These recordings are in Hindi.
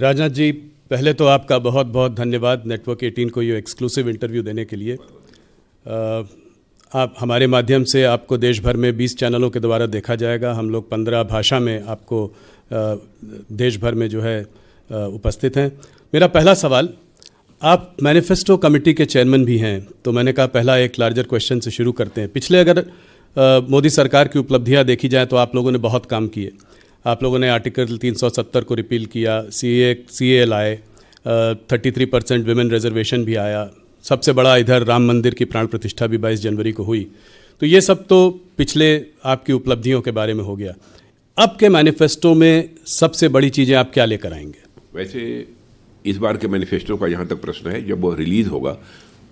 राजनाथ जी, पहले तो आपका बहुत बहुत धन्यवाद नेटवर्क 18 को ये एक्सक्लूसिव इंटरव्यू देने के लिए। आप हमारे माध्यम से आपको देश भर में 20 चैनलों के द्वारा देखा जाएगा। हम लोग 15 भाषा में आपको देश भर में जो है उपस्थित हैं। मेरा पहला सवाल, आप मैनिफेस्टो कमेटी के चेयरमैन भी हैं, तो मैंने कहा पहला एक लार्जर क्वेश्चन से शुरू करते हैं। पिछले अगर मोदी सरकार की उपलब्धियां देखी जाए तो आप लोगों ने बहुत काम किए। आप लोगों ने आर्टिकल 370 को रिपील किया, CA लाए, 33% विमेन रिजर्वेशन भी आया, सबसे बड़ा इधर राम मंदिर की प्राण प्रतिष्ठा भी 22 जनवरी को हुई। तो ये सब तो पिछले आपकी उपलब्धियों के बारे में हो गया। अब के मैनिफेस्टो में सबसे बड़ी चीज़ें आप क्या लेकर आएंगे? वैसे इस बार के मैनिफेस्टो का जहाँ तक प्रश्न है, जब वो रिलीज़ होगा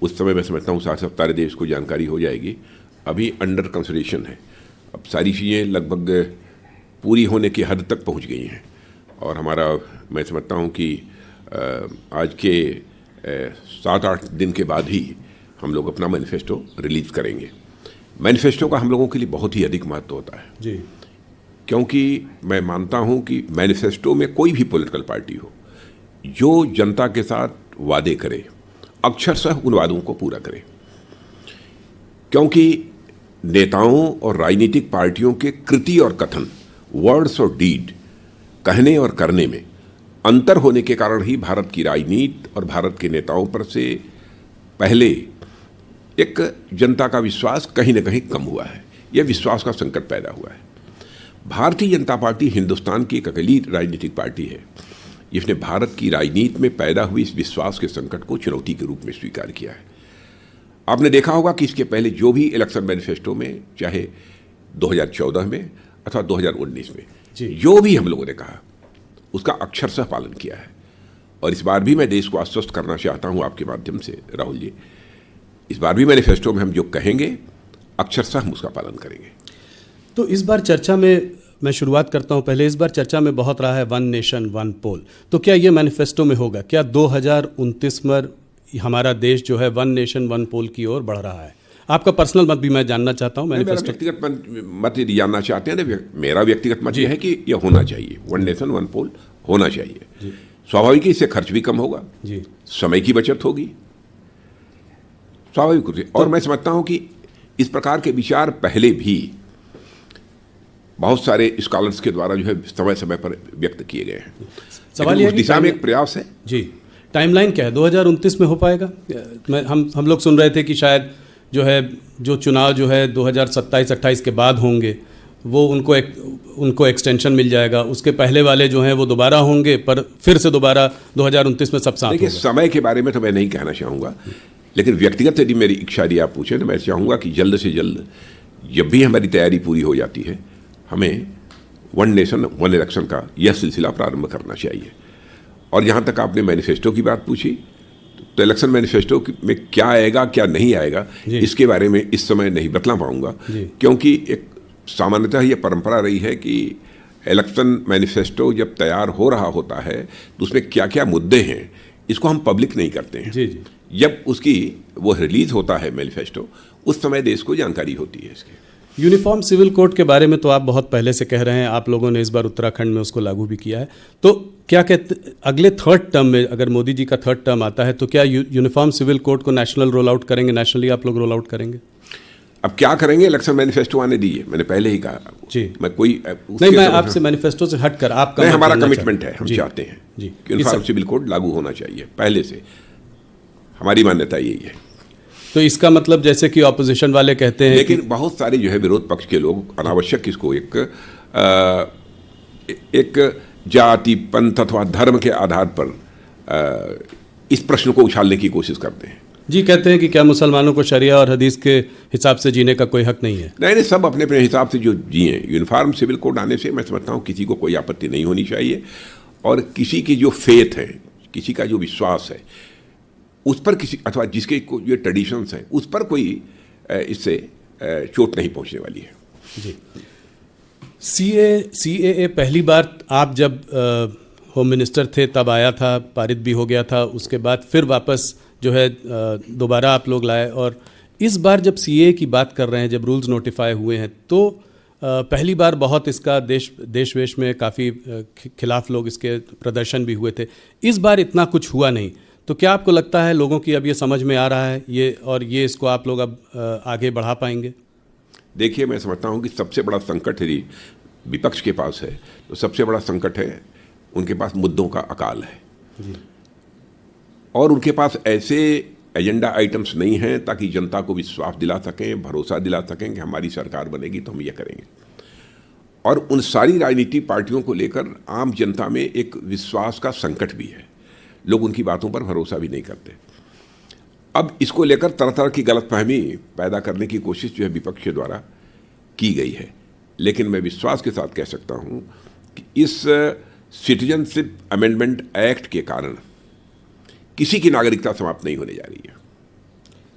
उस समय मैं समझता हूँ साथ सारे देश को जानकारी हो जाएगी। अभी अंडर कंसिडरेशन है। अब सारी चीज़ें लगभग पूरी होने की हद तक पहुंच गई हैं और हमारा, मैं समझता हूं कि आज के 7-8 दिन के बाद ही हम लोग अपना मैनिफेस्टो रिलीज़ करेंगे। मैनिफेस्टो का हम लोगों के लिए बहुत ही अधिक महत्व होता है जी, क्योंकि मैं मानता हूं कि मैनिफेस्टो में कोई भी पॉलिटिकल पार्टी हो, जो जनता के साथ वादे करे अक्षरशः उन वादों को पूरा करे, क्योंकि नेताओं और राजनीतिक पार्टियों के कृति और कथन, वर्ड्स और डीड, कहने और करने में अंतर होने के कारण ही भारत की राजनीति और भारत के नेताओं पर से पहले एक जनता का विश्वास कहीं न कहीं कम हुआ है। यह विश्वास का संकट पैदा हुआ है। भारतीय जनता पार्टी हिंदुस्तान की एक अकेली राजनीतिक पार्टी है जिसने भारत की राजनीति में पैदा हुई इस विश्वास के संकट को चुनौती के रूप में स्वीकार किया है। आपने देखा होगा कि इसके पहले जो भी इलेक्शन मैनिफेस्टो में, चाहे 2014 में अथवा 2019 में, जो भी हम लोगों ने कहा उसका अक्षरशः पालन किया है। और इस बार भी मैं देश को आश्वस्त करना चाहता हूं आपके माध्यम से, राहुल जी, इस बार भी मैनिफेस्टो में हम जो कहेंगे अक्षरशः हम उसका पालन करेंगे। तो इस बार चर्चा में मैं शुरुआत करता हूं। पहले इस बार चर्चा में बहुत रहा है वन नेशन वन पोल, तो क्या ये मैनिफेस्टो में होगा? क्या 2029 में हमारा देश जो है वन नेशन वन पोल की ओर बढ़ रहा है? आपका पर्सनल मत भी मैं जानना चाहता हूं। मेरा व्यक्तिगत मत जानना चाहते हैं? मेरा व्यक्तिगत मत यह है कि यह होना चाहिए, वन नेशन वन पोल होना चाहिए। स्वाभाविक है, इससे खर्च भी कम होगा जी, समय की बचत होगी, स्वाभाविक रूप से। और मैं समझता हूं कि इस प्रकार के विचार पहले भी बहुत सारे स्कॉलर्स के द्वारा जो है समय समय पर व्यक्त किए गए हैं। सवाल उस दिशा में एक प्रयास है जी। टाइमलाइन क्या है? 2029 में हो पाएगा? हम लोग सुन रहे थे कि शायद जो है जो चुनाव जो है 2027-28 के बाद होंगे, वो उनको एक्सटेंशन मिल जाएगा। उसके पहले वाले जो हैं वो दोबारा होंगे, पर फिर से दोबारा 2029 में सब साथ होगा। समय के बारे में तो मैं नहीं कहना चाहूँगा, लेकिन व्यक्तिगत यदि मेरी इच्छा यदि आप पूछें तो मैं चाहूँगा कि जल्द से जल्द, जब भी हमारी तैयारी पूरी हो जाती है, हमें वन नेशन वन इलेक्शन का यह सिलसिला प्रारंभ करना चाहिए। और यहाँ तक आपने मैनिफेस्टो की बात पूछी, तो इलेक्शन मैनिफेस्टो में क्या आएगा क्या नहीं आएगा इसके बारे में इस समय नहीं बतला पाऊंगा, क्योंकि एक सामान्यतः ये परंपरा रही है कि इलेक्शन मैनिफेस्टो जब तैयार हो रहा होता है तो उसमें क्या क्या मुद्दे हैं इसको हम पब्लिक नहीं करते हैं। जी। जब उसकी वो रिलीज होता है मैनिफेस्टो, उस समय देश को जानकारी होती है इसकी। यूनिफॉर्म सिविल कोड के बारे में तो आप बहुत पहले से कह रहे हैं, आप लोगों ने इस बार उत्तराखंड में उसको लागू भी किया है। तो क्या कहते, अगले थर्ड टर्म में अगर मोदी जी का थर्ड टर्म आता है तो क्या यूनिफॉर्म सिविल कोड को नेशनल रोल आउट करेंगे? नेशनली आप लोग रोल आउट करेंगे? अब क्या करेंगे, इलेक्शन मैनिफेस्टो आने दीजिए। मैंने पहले ही कहा जी, मैं कोई नहीं, मैं आपसे मैनिफेस्टो से हटकर आपका हमारा कमिटमेंट है, हम चाहते हैं जी कि यूनिफॉर्म सिविल कोड लागू होना चाहिए, पहले से हमारी मान्यता यही है। तो इसका मतलब जैसे कि ऑपोजिशन वाले कहते हैं, लेकिन बहुत सारे जो है विरोध पक्ष के लोग अनावश्यक इसको एक जाति, पंथ अथवा धर्म के आधार पर इस प्रश्न को उछालने की कोशिश करते हैं। जी, कहते हैं कि क्या मुसलमानों को शरिया और हदीस के हिसाब से जीने का कोई हक नहीं है? नहीं, सब अपने अपने हिसाब से जो जिए। यूनिफॉर्म सिविल कोड आने से मैं समझता हूँ किसी को कोई आपत्ति नहीं होनी चाहिए, और किसी की जो फेथ है, किसी का जो विश्वास है उस पर किसी, अथवा जिसके जो ट्रेडिशंस हैं उस पर कोई इससे चोट नहीं पहुंचने वाली है। जी। CAA पहली बार आप जब होम मिनिस्टर थे तब आया था, पारित भी हो गया था, उसके बाद फिर वापस जो है दोबारा आप लोग लाए, और इस बार जब CAA की बात कर रहे हैं, जब रूल्स नोटिफाई हुए हैं, तो पहली बार बहुत इसका देश वेश में काफ़ी खिलाफ लोग इसके प्रदर्शन भी हुए थे। इस बार इतना कुछ हुआ नहीं, तो क्या आपको लगता है लोगों की अब ये समझ में आ रहा है ये इसको आप लोग अब आगे बढ़ा पाएंगे? देखिए, मैं समझता हूँ कि सबसे बड़ा संकट यदि विपक्ष के पास है तो सबसे बड़ा संकट है उनके पास मुद्दों का अकाल है जी। और उनके पास ऐसे एजेंडा आइटम्स नहीं हैं ताकि जनता को विश्वास दिला सकें, भरोसा दिला सकें कि हमारी सरकार बनेगी तो हम ये करेंगे। और उन सारी राजनीतिक पार्टियों को लेकर आम जनता में एक विश्वास का संकट भी है, लोग उनकी बातों पर भरोसा भी नहीं करते। अब इसको लेकर तरह तरह की गलतफहमी पैदा करने की कोशिश जो है विपक्ष के द्वारा की गई है, लेकिन मैं विश्वास के साथ कह सकता हूँ कि इस सिटीजनशिप अमेंडमेंट एक्ट के कारण किसी की नागरिकता समाप्त नहीं होने जा रही है।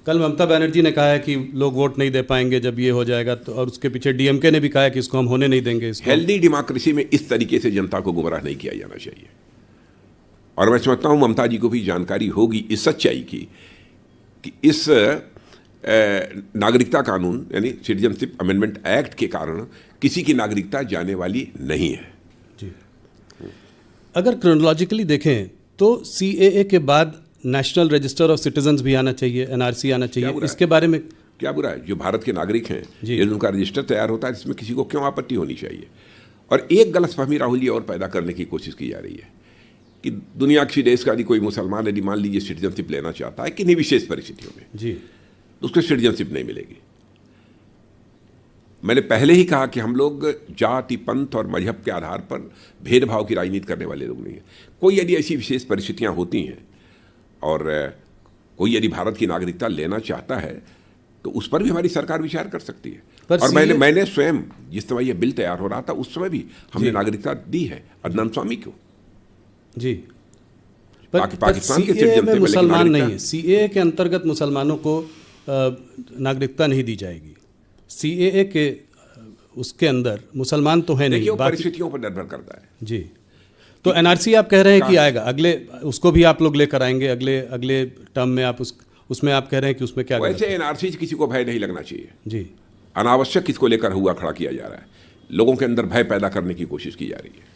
कल ममता बनर्जी ने कहा है कि लोग वोट नहीं दे पाएंगे जब ये हो जाएगा, तो और उसके पीछे डीएमके ने भी कहा है कि इसको हम होने नहीं देंगे। हेल्दी डेमोक्रेसी में इस तरीके से जनता को गुमराह नहीं किया जाना चाहिए। और मैं समझता हूँ ममता जी को भी जानकारी होगी इस सच्चाई की कि इस नागरिकता कानून यानी सिटीजनशिप अमेंडमेंट एक्ट के कारण किसी की नागरिकता जाने वाली नहीं है जी। अगर क्रोनोलॉजिकली देखें तो सीएए के बाद नेशनल रजिस्टर ऑफ सिटीजन्स भी आना चाहिए, एनआरसी आना चाहिए, इसके बारे में क्या बुरा है? जो भारत के नागरिक हैं यदि उनका रजिस्टर तैयार होता है इसमें किसी को क्यों आपत्ति होनी चाहिए? और एक गलतफहमी राहुल जी और पैदा करने की कोशिश की जा रही है कि दुनिया किसी देश का यदि कोई मुसलमान यदि मान लीजिए सिटीजनशिप लेना चाहता है किन्हीं विशेष परिस्थितियों में जी, तो उसको सिटीजनशिप नहीं मिलेगी। मैंने पहले ही कहा कि हम लोग जाति, पंथ और मजहब के आधार पर भेदभाव की राजनीति करने वाले लोग नहीं हैं। कोई यदि ऐसी विशेष परिस्थितियां होती हैं और कोई यदि भारत की नागरिकता लेना चाहता है तो उस पर भी हमारी सरकार विचार कर सकती है। और मैंने स्वयं जिस समय यह बिल तैयार हो रहा था उस समय भी हमने नागरिकता दी है अदनान स्वामी को जी। पाकिस्तान के सीएए में मुसलमान नहीं है, सीएए के अंतर्गत मुसलमानों को नागरिकता नहीं दी जाएगी। सीएए के उसके अंदर मुसलमान तो है नहीं, परिस्थितियों पर निर्भर करता है जी। तो एनआरसी आप कह रहे हैं कि आएगा अगले, उसको भी आप लोग लेकर आएंगे अगले टर्म में, आप उसमें आप कह रहे हैं कि उसमें क्या? वैसे एनआरसी से किसी को भय नहीं लगना चाहिए जी। अनावश्यक इसको लेकर हुआ खड़ा किया जा रहा है, लोगों के अंदर भय पैदा करने की कोशिश की जा रही है।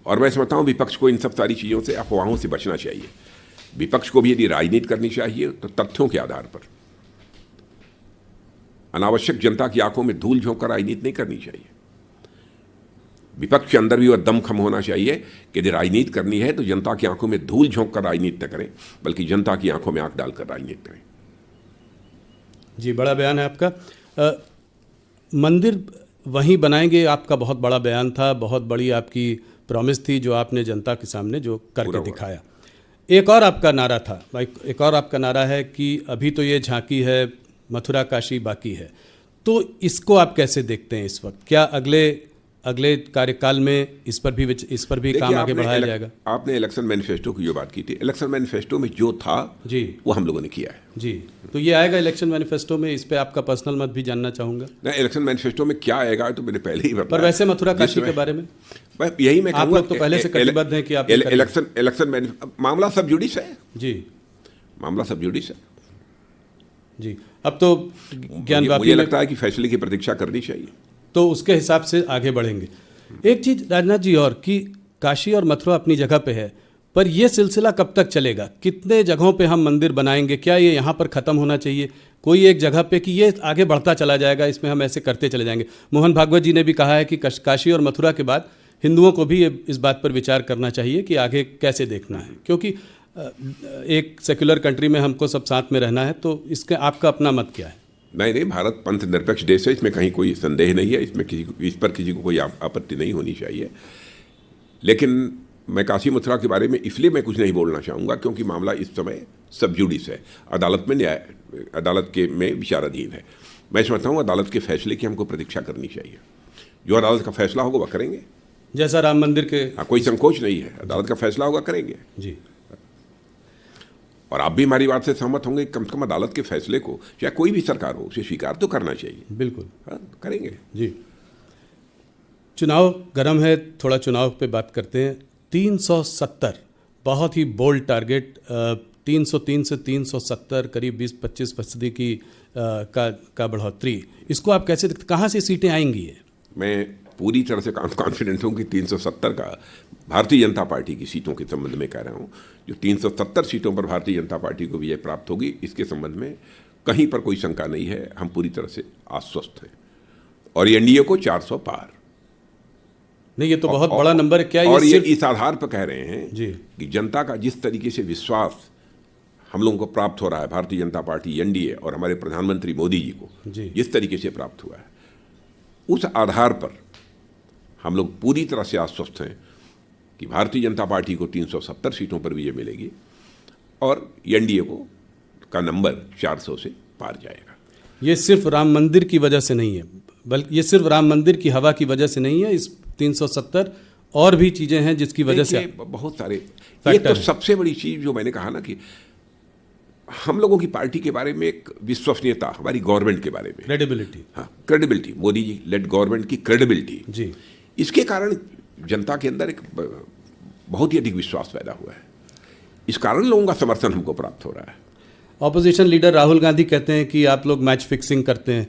और मैं समझता हूँ विपक्ष को इन सब सारी चीज़ों से, अफवाहों से बचना चाहिए। विपक्ष को भी यदि राजनीति करनी चाहिए तो तथ्यों के आधार पर, अनावश्यक जनता की आंखों में धूल झोंक कर राजनीति नहीं करनी चाहिए। विपक्ष के अंदर भी वह दमखम होना चाहिए कि यदि राजनीति करनी है तो जनता की आंखों में धूल झोंक कर राजनीति न करें, बल्कि जनता की आंखों में आंख डालकर राजनीति करें। जी, बड़ा बयान है आपका। मंदिर वहीं बनाएंगे, आपका बहुत बड़ा बयान था, बहुत बड़ी आपकी प्रॉमिस थी जो आपने जनता के सामने जो करके दिखाया। एक और आपका नारा था, एक और आपका नारा है कि अभी तो ये झांकी है, मथुरा काशी बाकी है। तो इसको आप कैसे देखते हैं इस वक्त? क्या अगले कार्यकाल में इस पर भी काम आगे बढ़ाया जाएगा? आपने इलेक्शन मैनिफेस्टो की जो बात की थी, इलेक्शन मैनिफेस्टो में जो था जी वो हम लोगों ने किया है जी। तो ये आएगा इलेक्शन मैनिफेस्टो में, इस पे आपका पर्सनल मत भी जानना चाहूंगा। नहीं, इलेक्शन मैनिफेस्टो में क्या आएगा तो मैंने पहले ही बताया। पर वैसे मथुरा काशी के बारे में यही मैं आप लोग तो पहले से कटिबद्ध हैं कि आप इलेक्शन मामला सब जुडिस है जी, मामला सब जुडिस है जी। अब तो ज्ञानवापी मुझे लगता है कि फैसले की प्रतीक्षा करनी चाहिए, तो उसके हिसाब से आगे बढ़ेंगे। एक चीज़ राजनाथ जी और कि काशी और मथुरा अपनी जगह पे है, पर यह सिलसिला कब तक चलेगा? कितने जगहों पे हम मंदिर बनाएंगे? क्या ये यहाँ पर ख़त्म होना चाहिए कोई एक जगह पे कि ये आगे बढ़ता चला जाएगा, इसमें हम ऐसे करते चले जाएंगे? मोहन भागवत जी ने भी कहा है कि काशी और मथुरा के बाद हिंदुओं को भी इस बात पर विचार करना चाहिए कि आगे कैसे देखना है, क्योंकि एक सेक्युलर कंट्री में हमको सब साथ में रहना है। तो इसका आपका अपना मत क्या है? नहीं, भारत पंथ निरपेक्ष देश है, इसमें कहीं कोई संदेह नहीं है, इस पर किसी को कोई आपत्ति नहीं होनी चाहिए। लेकिन मैं काशी मथुरा के बारे में इसलिए मैं कुछ नहीं बोलना चाहूँगा क्योंकि मामला इस समय सब जुडिस है, अदालत में विचाराधीन है। मैं समझता हूँ अदालत के फैसले की हमको प्रतीक्षा करनी चाहिए। जो अदालत का फैसला होगा वह करेंगे, जैसा राम मंदिर के। हाँ, कोई संकोच नहीं है, अदालत का फैसला होगा करेंगे जी। और आप भी हमारी बात से सहमत होंगे, कम से कम अदालत के फैसले को चाहे कोई भी सरकार हो उसे स्वीकार तो करना चाहिए। बिल्कुल, हाँ, करेंगे जी। चुनाव गर्म है, थोड़ा चुनाव पे बात करते हैं। 370 बहुत ही बोल्ड टारगेट, 303 से 370 करीब 20-25% की का बढ़ोतरी, इसको आप कैसे देखते, कहाँ से सीटें आएंगी ये? मैं पूरी तरह से कॉन्फिडेंट हूँ कि 370 का भारतीय जनता पार्टी की सीटों के संबंध में कह रहा हूँ, जो 370 सीटों पर भारतीय जनता पार्टी को विजय प्राप्त होगी, इसके संबंध में कहीं पर कोई शंका नहीं है। हम पूरी तरह से आश्वस्त हैं और एनडीए को 400 पार। नहीं, ये तो बहुत बड़ा नंबर है। क्या और ये इस आधार पर कह रहे हैं जी कि जनता का जिस तरीके से विश्वास हम लोगों को प्राप्त हो रहा है, भारतीय जनता पार्टी एनडीए और हमारे प्रधानमंत्री मोदी जी को जी जिस तरीके से प्राप्त हुआ है, उस आधार पर हम लोग पूरी तरह से आश्वस्त हैं कि भारतीय जनता पार्टी को 370 सीटों पर विजय मिलेगी और एनडीए का नंबर 400 से पार जाएगा। ये सिर्फ राम मंदिर की वजह से नहीं है, बल्कि ये सिर्फ राम मंदिर की हवा की वजह से नहीं है। इस 370 और भी चीजें हैं जिसकी वजह से बहुत सारे, एक तो सबसे बड़ी चीज जो मैंने कहा ना कि हम लोगों की पार्टी के बारे में एक विश्वसनीयता, हमारी गवर्नमेंट के बारे में क्रेडिबिलिटी, हाँ credibility, Modi ji lead government की क्रेडिबिलिटी जी, इसके कारण जनता के अंदर एक बहुत ही अधिक विश्वास पैदा हुआ है। इस कारण लोगों का समर्थन हमको प्राप्त हो रहा है। ऑपोजिशन लीडर राहुल गांधी कहते हैं कि आप लोग मैच फिक्सिंग करते हैं,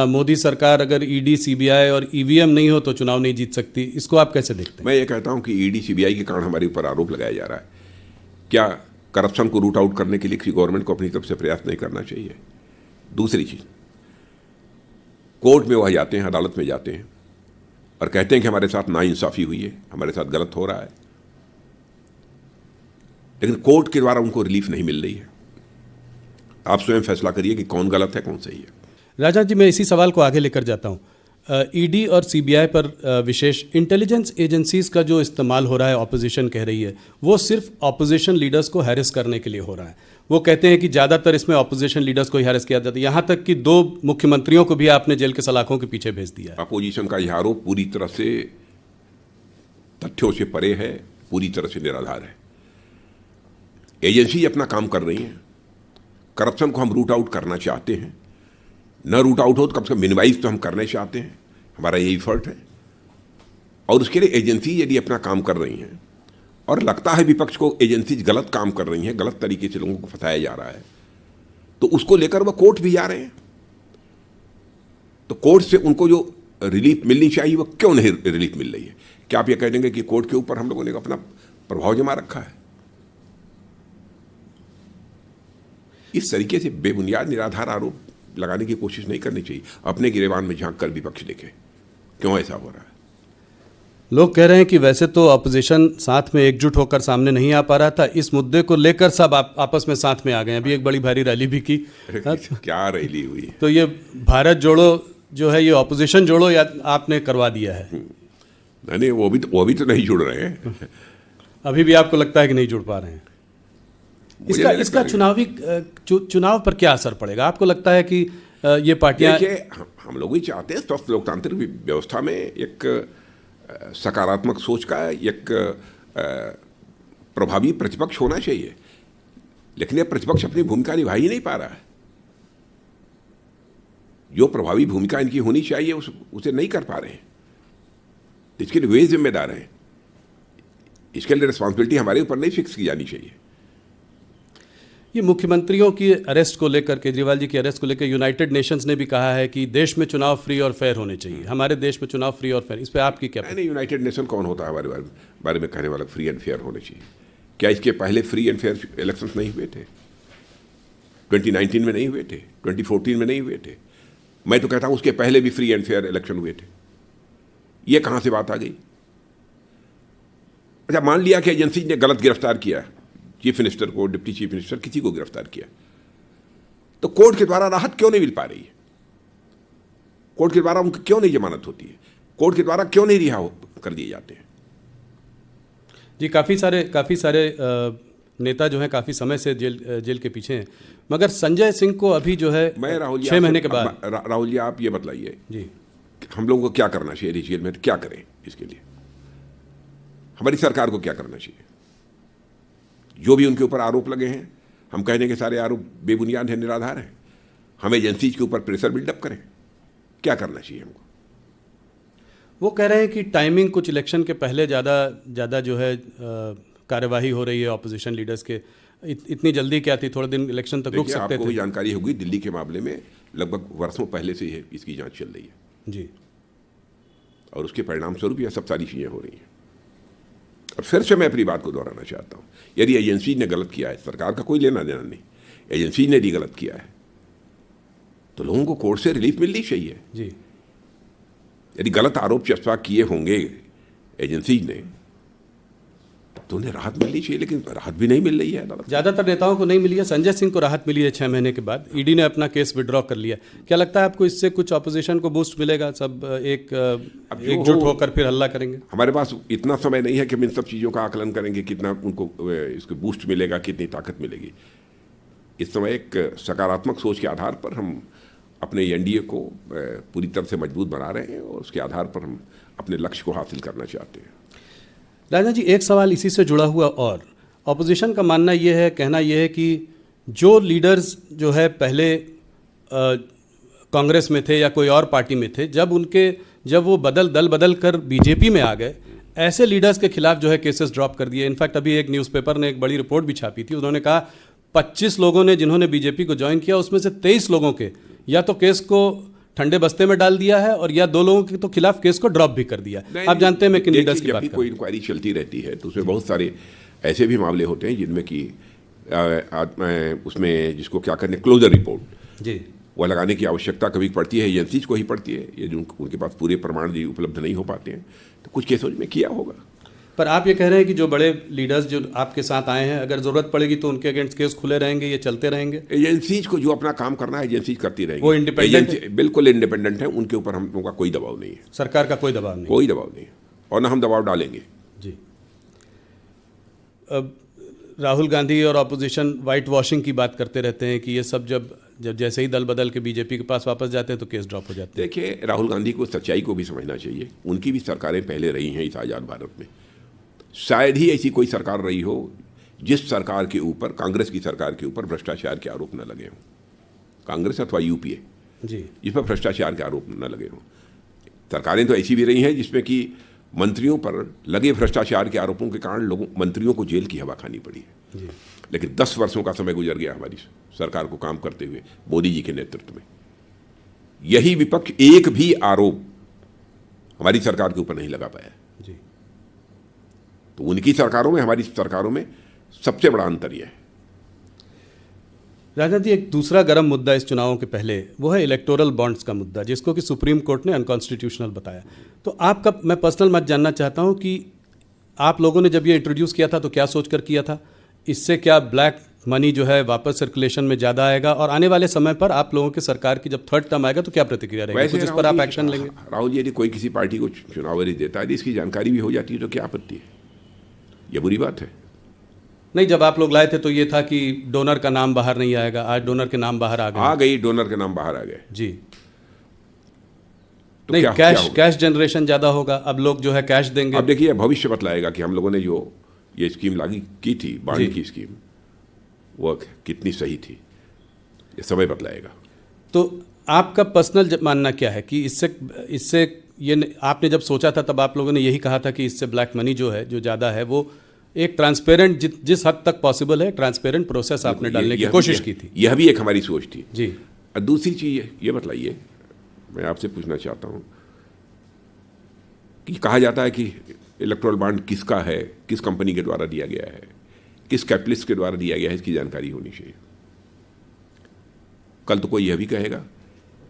मोदी सरकार अगर ईडी सीबीआई और ईवीएम नहीं हो तो चुनाव नहीं जीत सकती, इसको आप कैसे देखते हैं? मैं ये कहता हूं कि ईडी सीबीआई के कारण हमारे ऊपर आरोप लगाया जा रहा है। क्या करप्शन को रूट आउट करने के लिए किसी गवर्नमेंट को अपनी तरफ से प्रयास नहीं करना चाहिए? दूसरी चीज, कोर्ट में वह जाते हैं, अदालत में जाते हैं और कहते हैं कि हमारे साथ नाइंसाफी हुई है, हमारे साथ गलत हो रहा है, लेकिन कोर्ट के द्वारा उनको रिलीफ नहीं मिल रही है। आप स्वयं फैसला करिए कि कौन गलत है कौन सही है। राजा जी, मैं इसी सवाल को आगे लेकर जाता हूँ। ईडी और सीबीआई पर विशेष इंटेलिजेंस एजेंसीज का जो इस्तेमाल हो रहा है, ऑपोजिशन कह रही है, वो सिर्फ ऑपोजिशन लीडर्स को हैरेस करने के लिए हो रहा है। वो कहते हैं कि ज़्यादातर इसमें ऑपोजिशन लीडर्स को ही हैरेस किया जाता है, यहाँ तक कि 2 मुख्यमंत्रियों को भी आपने जेल के सलाखों के पीछे भेज दिया है। अपोजिशन का यह आरोप पूरी तरह से तथ्यों से परे है, पूरी तरह से निराधार है। एजेंसी अपना काम कर रही हैं। करप्शन को हम रूट आउट करना चाहते हैं, न रूट आउट हो तो कम से कम मिनिमाइज तो हम करना चाहते हैं, हमारा यही एफर्ट है। और उसके लिए एजेंसी यदि अपना काम कर रही हैं और लगता है विपक्ष को एजेंसी गलत काम कर रही हैं, गलत तरीके से लोगों को फंसाया जा रहा है, तो उसको लेकर वह कोर्ट भी जा रहे हैं। तो कोर्ट से उनको जो रिलीफ मिलनी चाहिए वो क्यों नहीं रिलीफ मिल रही है? क्या आप ये कह देंगे कि कोर्ट के ऊपर हम लोगों ने अपना प्रभाव जमा रखा है? इस तरीके से बेबुनियाद निराधार आरोप लगाने की कोशिश नहीं करनी चाहिए। अपने गिरेबान में झांक कर विपक्ष देखे क्यों ऐसा हो रहा है। लोग कह रहे हैं कि वैसे तो अपोजिशन साथ में एकजुट होकर सामने नहीं आ पा रहा था, इस मुद्दे को लेकर सब आपस में साथ में आ गए। अभी एक बड़ी भारी रैली भी की। क्या रैली हुई? तो ये भारत जोड़ो जो है, ये ऑपोजिशन जोड़ो या आपने करवा दिया है? नहीं, वो भी तो नहीं जुड़ रहे हैं। अभी भी आपको लगता है कि नहीं जुड़ पा रहे हैं? इसका चुनाव पर क्या असर पड़ेगा? आपको लगता है कि ये पार्टियां, हम लोग भी चाहते हैं स्वस्थ लोकतांत्रिक व्यवस्था में एक सकारात्मक सोच का एक प्रभावी प्रतिपक्ष होना चाहिए, लेकिन यह प्रतिपक्ष अपनी भूमिका निभा ही नहीं पा रहा है। जो प्रभावी भूमिका इनकी होनी चाहिए उसे नहीं कर पा रहे हैं। इसके लिए वे जिम्मेदार हैं। इसके लिए रिस्पॉन्सिबिलिटी हमारे ऊपर नहीं फिक्स की जानी चाहिए। ये मुख्यमंत्रियों की अरेस्ट को लेकर, केजरीवाल जी की अरेस्ट को लेकर यूनाइटेड नेशंस ने भी कहा है कि देश में चुनाव फ्री और फेयर होने चाहिए। हमारे देश में चुनाव फ्री और फेयर, इस पर आपकी क्या? नहीं, यूनाइटेड नेशन कौन होता है हमारे बारे में कहने वाला फ्री एंड फेयर होने चाहिए? क्या इसके पहले फ्री एंड फेयर इलेक्शंस नहीं हुए थे? 2019 में नहीं हुए थे? 2014 में नहीं हुए थे? मैं तो कहता हूं उसके पहले भी फ्री एंड फेयर इलेक्शन हुए थे। ये कहां से बात आ गई? अच्छा, मान लिया कि एजेंसी ने गलत गिरफ्तार किया, चीफ मिनिस्टर को, डिप्टी चीफ मिनिस्टर, किसी को गिरफ्तार किया, तो कोर्ट के द्वारा राहत क्यों नहीं मिल पा रही है? कोर्ट के द्वारा उनको क्यों नहीं जमानत होती है? कोर्ट के द्वारा क्यों नहीं रिहा कर दिए जाते हैं? जी, काफ़ी सारे नेता जो हैं काफ़ी समय से जेल के पीछे हैं, मगर संजय सिंह को अभी जो है मैं 6 महीने के बाद। राहुल जी, आप ये बताइए जी, हम लोगों को क्या करना चाहिए जेल में? क्या करें इसके लिए? हमारी सरकार को क्या करना चाहिए? जो भी उनके ऊपर आरोप लगे हैं, हम कह दें कि सारे आरोप बेबुनियाद हैं, निराधार हैं। हम एजेंसीज के ऊपर प्रेशर बिल्डअप करें? क्या करना चाहिए हमको? वो कह रहे हैं कि टाइमिंग कुछ इलेक्शन के पहले ज़्यादा जो है कार्यवाही हो रही है ऑपोजिशन लीडर्स के। इतनी जल्दी क्या थी? थोड़े दिन इलेक्शन तक रुक सकते थे। आपको भी जानकारी होगी, दिल्ली के मामले में लगभग वर्षों पहले से इसकी जांच चल रही है जी। और उसके परिणाम स्वरूप यह सब सारी चीज़ें हो रही हैं। और फिर से मैं अपनी बात को दोहराना चाहता हूँ, यदि एजेंसी ने गलत किया है, सरकार का कोई लेना देना नहीं, एजेंसी ने यदि गलत किया है तो लोगों को कोर्ट से रिलीफ मिलनी चाहिए जी। यदि गलत आरोप चस्पा किए होंगे एजेंसी ने तो उन्हें राहत मिलनी चाहिए, लेकिन राहत भी नहीं मिल रही है अदालत। ज़्यादातर नेताओं को नहीं मिली है। संजय सिंह को राहत मिली है 6 महीने के बाद, ईडी ने अपना केस विड्रॉ कर लिया। क्या लगता है आपको इससे कुछ ऑपोजिशन को बूस्ट मिलेगा, सब एकजुट होकर फिर हल्ला करेंगे? हमारे पास इतना समय नहीं है कि हम इन सब चीज़ों का आकलन करेंगे, कितना उनको इसको बूस्ट मिलेगा, कितनी ताकत मिलेगी। इस समय एक सकारात्मक सोच के आधार पर हम अपने एनडीए को पूरी तरह से मजबूत बना रहे हैं और उसके आधार पर हम अपने लक्ष्य को हासिल करना चाहते हैं। राजा जी, एक सवाल इसी से जुड़ा हुआ और ऑपोजिशन का मानना यह है, कहना यह है कि जो लीडर्स जो है पहले कांग्रेस में थे या कोई और पार्टी में थे, जब वो दल बदल कर बीजेपी में आ गए, ऐसे लीडर्स के खिलाफ जो है केसेस ड्रॉप कर दिए। इनफैक्ट अभी एक न्यूज़पेपर ने एक बड़ी रिपोर्ट भी छापी थी, उन्होंने कहा 25 लोगों ने जिन्होंने बीजेपी को ज्वाइन किया, उसमें से 23 लोगों के या तो केस को ठंडे बस्ते में डाल दिया है और या 2 लोगों के तो खिलाफ केस को ड्रॉप भी कर दिया। आप जानते हैं मैं किन लीडर्स की बात कर रहा हूं। कोई इंक्वायरी चलती रहती है तो उसमें बहुत सारे ऐसे भी मामले होते हैं जिनमें कि उसमें जिसको क्या करने क्लोजर रिपोर्ट जी वह लगाने की आवश्यकता कभी पड़ती है, एजेंसीज को ही पड़ती है, यदि उनके पास पूरे प्रमाण भी उपलब्ध नहीं हो पाते हैं तो कुछ केसों में किया होगा। पर आप ये कह रहे हैं कि जो बड़े लीडर्स जो आपके साथ आए हैं, अगर ज़रूरत पड़ेगी तो उनके अगेंस्ट केस खुले रहेंगे, ये चलते रहेंगे? एजेंसीज को जो अपना काम करना है एजेंसीज करती रहेंगी। वो इंडिपेंडेंट, बिल्कुल इंडिपेंडेंट है, उनके ऊपर हम लोगों का कोई दबाव नहीं है, सरकार का कोई दबाव नहीं, कोई दबाव नहीं, और ना हम दबाव डालेंगे। जी। अब राहुल गांधी और ऑपोजिशन वाइट वॉशिंग की बात करते रहते हैं कि ये सब जब जैसे ही दल बदल के बीजेपी के पास वापस जाते हैं तो केस ड्रॉप हो जाते हैं। देखिए, राहुल गांधी को सच्चाई को भी समझना चाहिए। उनकी भी सरकारें पहले रही हैं इस आज़ाद भारत में, शायद ही ऐसी कोई सरकार रही हो जिस सरकार के ऊपर, कांग्रेस की सरकार के ऊपर भ्रष्टाचार के आरोप न लगे हों, कांग्रेस अथवा यूपीए जी, जिस पर भ्रष्टाचार के आरोप न लगे हों। सरकारें तो ऐसी भी रही हैं जिसमें कि मंत्रियों पर लगे भ्रष्टाचार के आरोपों के कारण मंत्रियों को जेल की हवा खानी पड़ी है जी। लेकिन 10 वर्षों का समय गुजर गया हमारी सरकार को काम करते हुए मोदी जी के नेतृत्व में। यही विपक्ष एक भी आरोप हमारी सरकार के ऊपर नहीं लगा पाया जी। तो उनकी सरकारों में हमारी सरकारों में सबसे बड़ा अंतर यह है। राजनाथ जी, एक दूसरा गर्म मुद्दा इस चुनावों के पहले वो है इलेक्टोरल बॉन्ड्स का मुद्दा, जिसको कि सुप्रीम कोर्ट ने अनकॉन्स्टिट्यूशनल बताया। तो आपका मैं पर्सनल मत जानना चाहता हूं कि आप लोगों ने जब ये इंट्रोड्यूस किया था तो क्या सोचकर किया था? इससे क्या ब्लैक मनी जो है वापस सर्कुलेशन में ज़्यादा आएगा, और आने वाले समय पर आप लोगों की सरकार की जब थर्ड टर्म आएगा तो क्या प्रतिक्रिया रहेगी? कुछ इस पर आप एक्शन लेंगे? राहुल जी, यदि कोई किसी पार्टी को चुनाव यदि देता है, इसकी जानकारी भी हो जाती है तो क्या आपत्ति है? यह बुरी बात है? नहीं, जब आप लोग लाए थे तो ये था कि डोनर का नाम बाहर नहीं आएगा, आज डोनर के नाम बाहर आ गए। डोनर के नाम बाहर आ गए जी। तो नहीं, क्या कैश जनरेशन ज़्यादा होगा, अब लोग जो है कैश देंगे। अब देखिए, भविष्य बतलाएगा कि हम लोगों ने जो ये स्कीम लागू की थी, बांड की स्कीम, वो कितनी सही थी, ये समय बतलाएगा। तो आपका पर्सनल मानना क्या है कि इससे ये आपने जब सोचा था तब आप लोगों ने यही कहा था कि इससे ब्लैक मनी जो है, जो ज़्यादा है, वो एक ट्रांसपेरेंट जिस हद तक पॉसिबल है ट्रांसपेरेंट प्रोसेस आपने डालने की कोशिश की थी। यह भी एक हमारी सोच थी जी। और दूसरी चीज़ ये बताइए, मैं आपसे पूछना चाहता हूँ कि कहा जाता है कि इलेक्टोरल बॉन्ड किसका है, किस कंपनी के द्वारा दिया गया है, किस कैपिटलिस्ट के द्वारा दिया गया है, इसकी जानकारी होनी चाहिए। कल तो कोई यह भी कहेगा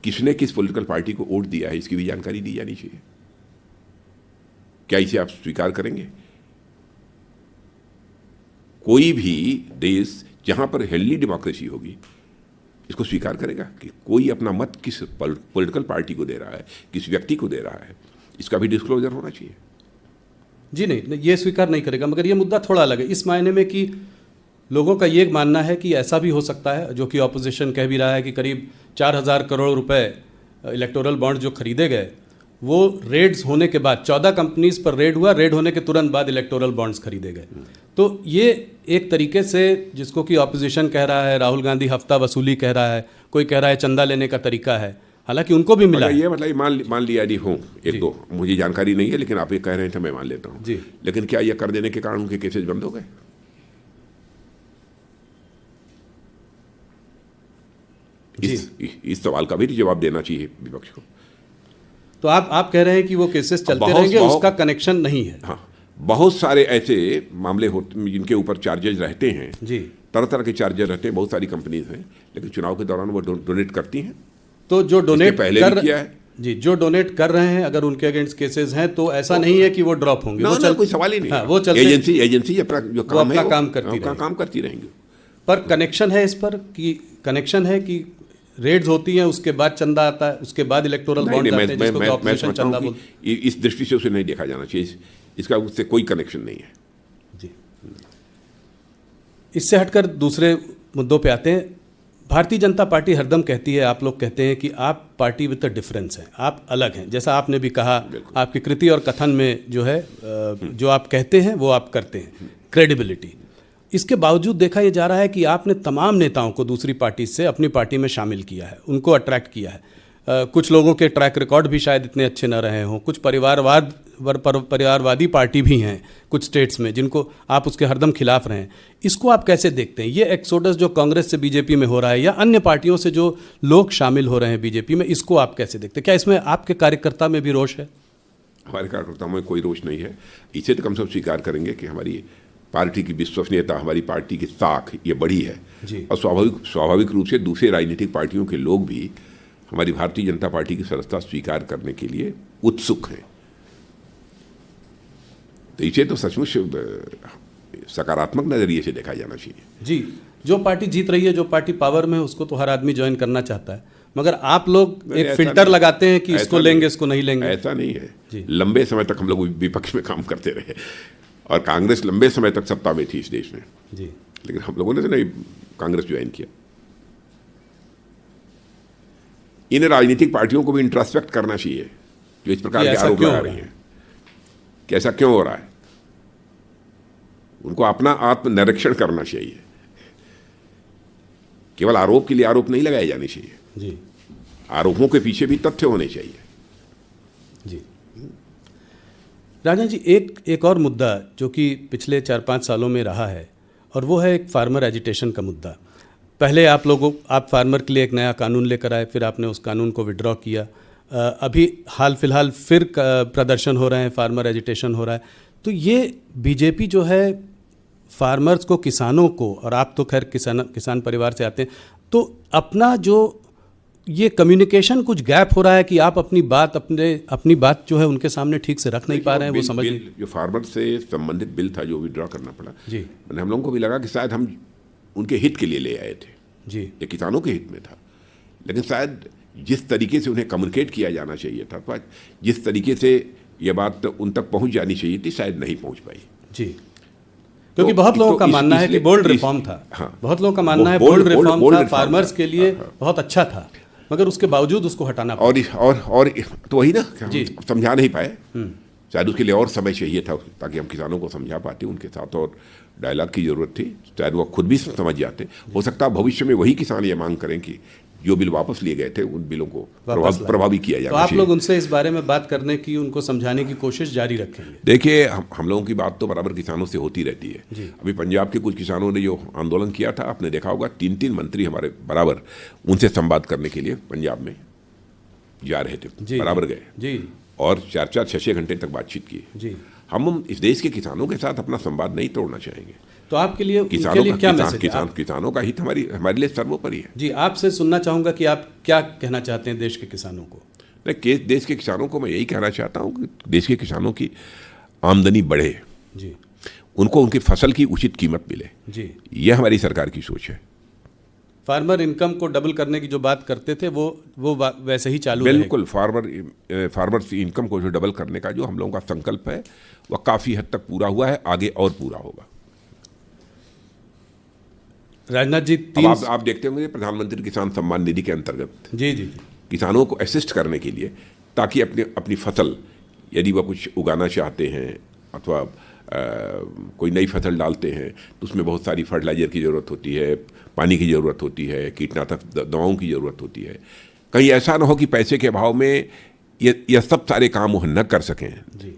किसने किस पॉलिटिकल पार्टी को वोट दिया है, इसकी भी जानकारी दी जानी चाहिए। क्या इसे आप स्वीकार करेंगे? कोई भी देश जहां पर हेल्दी डेमोक्रेसी होगी इसको स्वीकार करेगा कि कोई अपना मत किस पॉलिटिकल पार्टी को दे रहा है, किस व्यक्ति को दे रहा है, इसका भी डिस्क्लोजर होना चाहिए। जी नहीं, ये स्वीकार नहीं करेगा। मगर ये मुद्दा थोड़ा अलग है इस मायने में कि लोगों का ये मानना है कि ऐसा भी हो सकता है, जो कि ऑपोजिशन कह भी रहा है, कि करीब 4,000 करोड़ रुपए इलेक्टोरल बॉन्ड जो खरीदे गए, वो रेड्स होने के बाद 14 कंपनीज पर रेड हुआ, रेड होने के तुरंत बाद इलेक्टोरल बॉन्ड्स खरीदे गए। तो ये एक तरीके से, जिसको कि ऑपोजिशन कह रहा है, राहुल गांधी हफ्ता वसूली कह रहा है, कोई कह रहा है चंदा लेने का तरीका है, हालांकि उनको भी मिला। ये मतलब मान लिया यदि हो एक दो, मुझे जानकारी नहीं है, लेकिन आप ये कह रहे हैं तो मैं मान लेता हूँ। लेकिन क्या यह कर देने के कारण उनके केसेज बंद हो गए? इस सवाल का भी जवाब देना चाहिए विपक्ष को। तो आप कह रहे हैं कि वो केसेस चलते रहेंगे, उसका कनेक्शन नहीं है? हाँ, बहुत सारे ऐसे मामले होते जिनके ऊपर चार्जेज रहते हैं जी, तरह तरह के चार्जेस रहते हैं, बहुत सारी कंपनीज हैं, लेकिन चुनाव के दौरान वो डोनेट करती हैं। तो जो डोनेट पहले भी किया है जी, जो डोनेट कर रहे हैं अगर उनके अगेंस्ट केसेस हैं तो ऐसा नहीं है कि वो ड्रॉप होंगे। वो कोई सवाल ही नहीं। हाँ, वो चलते, एजेंसी अपना जो काम है काम करती रहेंगी। पर कनेक्शन है इस पर कि कनेक्शन है कि रेड्स होती हैं, उसके बाद चंदा आता है, उसके बाद इलेक्टोरल बॉन्ड आते हैं, जिसको ऑपोजिशन चंदा बोलते हैं। इस दृष्टि से उसे नहीं देखा जाना चाहिए, इसका उससे कोई कनेक्शन नहीं है जी। इससे हटकर दूसरे मुद्दों पे आते हैं। भारतीय जनता पार्टी हरदम कहती है, आप लोग कहते हैं कि आप पार्टी विद द डिफरेंस हैं, आप अलग हैं। जैसा आपने भी कहा, आपकी कृति और कथन में जो है जो आप कहते हैं वो आप करते हैं, क्रेडिबिलिटी। इसके बावजूद देखा यह जा रहा है कि आपने तमाम नेताओं को दूसरी पार्टी से अपनी पार्टी में शामिल किया है, उनको अट्रैक्ट किया है। कुछ लोगों के ट्रैक रिकॉर्ड भी शायद इतने अच्छे न रहे हों, कुछ परिवारवादी पार्टी भी हैं कुछ स्टेट्स में, जिनको आप उसके हरदम खिलाफ रहे हैं। इसको आप कैसे देखते हैं? ये एक्सोडस जो कांग्रेस से बीजेपी में हो रहा है या अन्य पार्टियों से जो लोग शामिल हो रहे हैं बीजेपी में, इसको आप कैसे देखते हैं? क्या इसमें आपके कार्यकर्ता में भी रोष है? हमारे कार्यकर्ताओं में कोई रोष नहीं है। इसे तो कम से कम स्वीकार करेंगे कि हमारी पार्टी की विश्वसनीयता, हमारी पार्टी की साख ये बड़ी है जी। और स्वाभाविक रूप से दूसरे राजनीतिक पार्टियों के लोग भी हमारी भारतीय जनता पार्टी की सदस्यता स्वीकार करने के लिए उत्सुक हैं। तो इसे तो सचमुच सकारात्मक नजरिए से देखा जाना चाहिए। जी, जो पार्टी जीत रही है, जो पार्टी पावर में है, उसको तो हर आदमी ज्वाइन करना चाहता है, मगर आप लोग एक फिल्टर लगाते हैं कि इसको लेंगे, इसको नहीं लेंगे। ऐसा नहीं है। लंबे समय तक हम लोग विपक्ष में काम करते रहे और कांग्रेस लंबे समय तक सत्ता में थी इस देश में जी, लेकिन हम लोगों ने तो नहीं कांग्रेस ज्वाइन किया। इन राजनीतिक पार्टियों को भी इंट्रोस्पेक्ट करना चाहिए जो इस प्रकार के आरोप लगा रही हैं कि ऐसा क्यों हो रहा है। उनको अपना आत्मनिरीक्षण करना चाहिए। केवल आरोप के लिए आरोप नहीं लगाए जाने चाहिए जी, आरोपों के पीछे भी तथ्य होने चाहिए। जी राजन जी, एक और मुद्दा जो कि पिछले 4-5 सालों में रहा है, और वो है एक फार्मर एजिटेशन का मुद्दा। पहले आप फार्मर के लिए एक नया कानून लेकर आए, फिर आपने उस कानून को विड्रॉ किया। अभी हाल फिलहाल फिर प्रदर्शन हो रहे हैं, फार्मर एजिटेशन हो रहा है। तो ये बीजेपी जो है फार्मर्स को, किसानों को, और आप तो खैर किसान परिवार से आते हैं, तो अपना जो ये कम्युनिकेशन कुछ गैप हो रहा है कि आप अपनी बात जो है उनके सामने ठीक से रख नहीं पा रहे हैं। वो समझ जो फार्मर से संबंधित बिल था जो विड्रॉ करना पड़ा जी, मैंने हम लोगों को भी लगा कि शायद हम उनके हित के लिए ले आए थे जी, ये किसानों के हित में था, लेकिन शायद जिस तरीके से उन्हें कम्युनिकेट किया जाना चाहिए था, जिस तरीके से ये बात उन तक पहुंच जानी चाहिए थी, शायद नहीं पहुंच पाई जी। क्योंकि बहुत लोगों का मानना है कि बोल्ड रिफॉर्म था। बहुत लोगों का मानना है बोल्ड रिफॉर्म था, फार्मर्स के लिए बहुत अच्छा था, मगर उसके बावजूद उसको हटाना पड़ा। और तो वही ना, समझा नहीं पाए। शायद उसके लिए और समय चाहिए था ताकि हम किसानों को समझा पाते, उनके साथ और डायलॉग की जरूरत थी। शायद वो खुद भी समझ जाते। हो सकता है भविष्य में वही किसान ये मांग करें कि जो बिल वापस लिए गए थे उन बिलों को प्रभावी किया जाए। तो आप लोग उनसे इस बारे में बात करने की, उनको समझाने की कोशिश जारी रखेंगे? देखिए, हम लोगों की बात तो बराबर किसानों से होती रहती है। अभी पंजाब के कुछ किसानों ने जो आंदोलन किया था, आपने देखा होगा, 3 मंत्री हमारे बराबर उनसे संवाद करने के लिए पंजाब में जा रहे थे, बराबर गए जी, और 4-4, 6-6 घंटे तक बातचीत की जी। हम इस देश के किसानों के साथ अपना संवाद नहीं तोड़ना चाहेंगे। तो आपके लिए क्या मैसेज है? किसानों का हित हमारे लिए सर्वोपरि है जी। आपसे सुनना चाहूँगा कि आप क्या कहना चाहते हैं देश के किसानों को? देश के किसानों को मैं यही कहना चाहता हूँ कि देश के किसानों की आमदनी बढ़े जी, उनको उनकी फसल की उचित कीमत मिले जी। यह हमारी सरकार की सोच है। फार्मर इनकम को डबल करने की जो बात करते थे वो वैसे ही चालू है। बिल्कुल, फार्मर इनकम को जो डबल करने का जो हम लोगों का संकल्प है वह काफ़ी हद तक पूरा हुआ है, आगे और पूरा होगा। राजनाथ जी, आप देखते होंगे प्रधानमंत्री किसान सम्मान निधि के अंतर्गत जी जी किसानों को असिस्ट करने के लिए, ताकि अपनी फसल यदि वह कुछ उगाना चाहते हैं अथवा कोई नई फसल डालते हैं तो उसमें बहुत सारी फर्टिलाइजर की ज़रूरत होती है, पानी की ज़रूरत होती है, कीटनाशक दवाओं की ज़रूरत होती है। कहीं ऐसा ना हो कि पैसे के अभाव में ये सब सारे काम वो न कर सकें जी,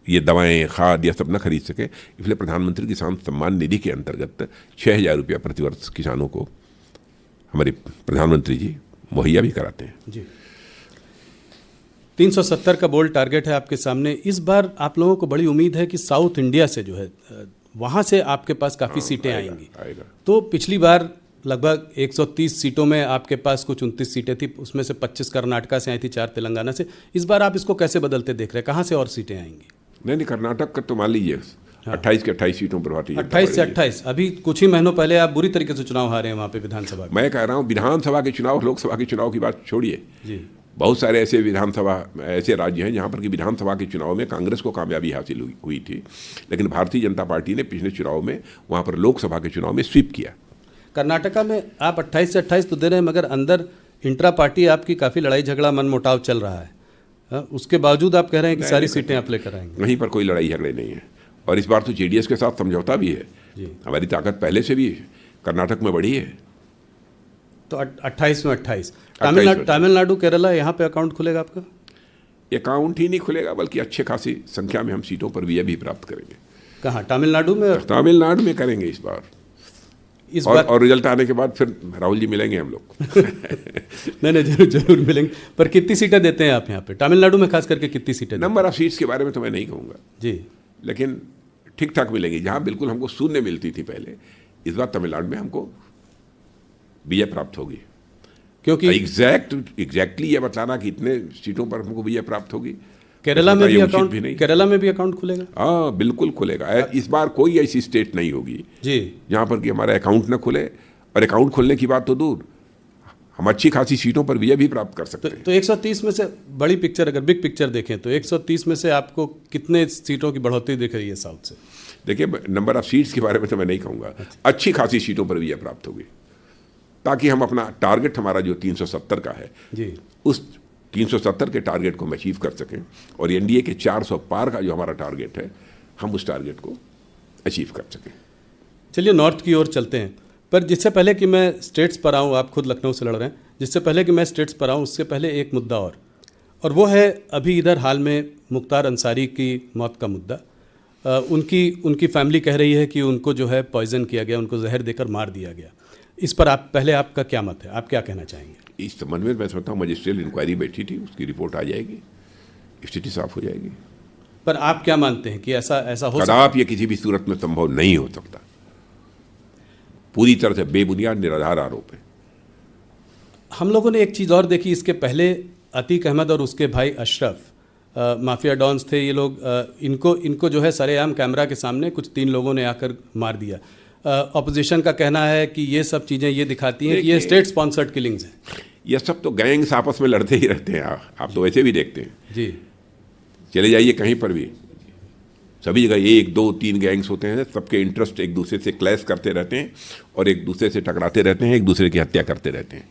ये दवाएं, खाद या सब न खरीद सके। इसलिए प्रधानमंत्री किसान सम्मान निधि के अंतर्गत 6,000 रुपया प्रतिवर्ष किसानों को हमारे प्रधानमंत्री जी मुहैया भी कराते हैं। जी, 370 का बोल्ड टारगेट है आपके सामने। इस बार आप लोगों को बड़ी उम्मीद है कि साउथ इंडिया से जो है वहाँ से आपके पास काफ़ी सीटें आएंगी। तो पिछली बार लगभग 130 सीटों में आपके पास कुछ 29 सीटें थी, उसमें से 25 कर्नाटका से आई थी, 4 तेलंगाना से। इस बार आप इसको कैसे बदलते देख रहे हैं, कहाँ से और सीटें आएंगी? नहीं, कर्नाटक का तो मान लीजिए 28 के 28 सीटों पर भारतीय जनता 28 से 28। अभी कुछ ही महीनों पहले आप बुरी तरीके से चुनाव हारे हैं वहाँ पे विधानसभा में। मैं कह रहा हूँ विधानसभा के चुनाव, लोकसभा के चुनाव की बात छोड़िए जी, बहुत सारे ऐसे विधानसभा ऐसे राज्य हैं जहाँ पर कि विधानसभा के चुनाव में कांग्रेस को कामयाबी हासिल हुई थी, लेकिन भारतीय जनता पार्टी ने पिछले चुनाव में वहाँ पर लोकसभा के चुनाव में स्वीप किया। कर्नाटका में आप 28 से 28 तो दे रहे हैं, मगर अंदर इंट्रा पार्टी आपकी काफ़ी लड़ाई झगड़ा मन मुटाव चल रहा है। उसके बावजूद आप कह रहे हैं कि सारी सीटें आप लेकर आएंगे। वहीं पर कोई लड़ाई झगड़े नहीं है, और इस बार तो जेडीएस के साथ समझौता भी है। हमारी ताकत पहले से भी कर्नाटक में बढ़ी है। तो 28 में 28। तमिलनाडु केरला, यहाँ पे अकाउंट खुलेगा आपका? अकाउंट ही नहीं खुलेगा, बल्कि अच्छे खासी संख्या में हम सीटों पर विजय भी प्राप्त करेंगे। कहाँ, तमिलनाडु में? तमिलनाडु में करेंगे इस बार। और रिजल्ट आने के बाद फिर राहुल जी मिलेंगे हम लोग। नहीं, जरूर मिलेंगे। पर कितनी सीटें देते हैं आप यहाँ पे तमिलनाडु में, खास करके कितनी सीटें? नंबर ऑफ सीट्स के बारे में तो मैं नहीं कहूँगा जी, लेकिन ठीक ठाक मिलेंगी। जहाँ बिल्कुल हमको शून्य मिलती थी पहले, इस बार तमिलनाडु में हमको विजय प्राप्त होगी। क्योंकि एग्जैक्टली ये बताना कि इतने सीटों पर हमको विजय प्राप्त होगी। केरला में भी अकाउंट, केरला में भी अकाउंट खुलेगा? हाँ, बिल्कुल खुलेगा। इस बार कोई ऐसी स्टेट नहीं होगी जी जहाँ पर कि हमारा अकाउंट न खुले। और अकाउंट खुलने की बात तो दूर, हम अच्छी खासी सीटों पर विजय भी प्राप्त कर सकते हैं। तो 130 में से बड़ी पिक्चर, अगर बिग पिक्चर देखें तो 130 में से आपको कितने सीटों की बढ़ोतरी दिख रही है साउथ से? देखिए, नंबर ऑफ सीट्स के बारे में तो मैं नहीं कहूँगा। अच्छी खासी सीटों पर विजय प्राप्त होगी, ताकि हम अपना टारगेट हमारा जो 370 का है जी, उस 370 के टारगेट को हम अचीव कर सकें, और एनडीए के 400 पार का जो हमारा टारगेट है, हम उस टारगेट को अचीव कर सकें। चलिए नॉर्थ की ओर चलते हैं। पर जिससे पहले कि मैं स्टेट्स पर आऊँ, आप खुद लखनऊ से लड़ रहे हैं, जिससे पहले कि मैं स्टेट्स पर आऊँ उससे पहले एक मुद्दा और वो है अभी इधर हाल में मुख्तार अंसारी की मौत का मुद्दा। उनकी फैमिली कह रही है कि उनको जो है पॉइजन किया गया, उनको जहर देकर मार दिया गया। इस पर पहले आपका क्या मत है, आप क्या कहना चाहेंगे? इस संबंध में मैं समझता हूँ मजिस्ट्रियल इंक्वायरी बैठी थी, उसकी रिपोर्ट आ जाएगी, स्थिति साफ हो जाएगी। पर आप क्या मानते हैं कि ऐसा हो सकता? कदापि ये किसी भी सूरत में संभव नहीं हो सकता। पूरी तरह से बेबुनियाद निराधार आरोप है। हम लोगों ने एक चीज़ और देखी इसके पहले, अतीक अहमद और उसके भाई अशरफ माफिया डॉन्स थे ये लोग। इनको जो है सरेआम कैमरा के सामने कुछ 3 लोगों ने आकर मार दिया। ऑपोजिशन का कहना है कि ये सब चीज़ें ये दिखाती हैं कि ये स्टेट स्पॉन्सर्ड किलिंग्स हैं। ये सब तो गैंग्स आपस में लड़ते ही रहते हैं। आप तो वैसे भी देखते हैं जी, चले जाइए कहीं पर भी, सभी जगह 1, 2, 3 गैंग्स होते हैं। सबके इंटरेस्ट एक दूसरे से क्लैश करते रहते हैं और एक दूसरे से टकराते रहते हैं, एक दूसरे की हत्या करते रहते हैं।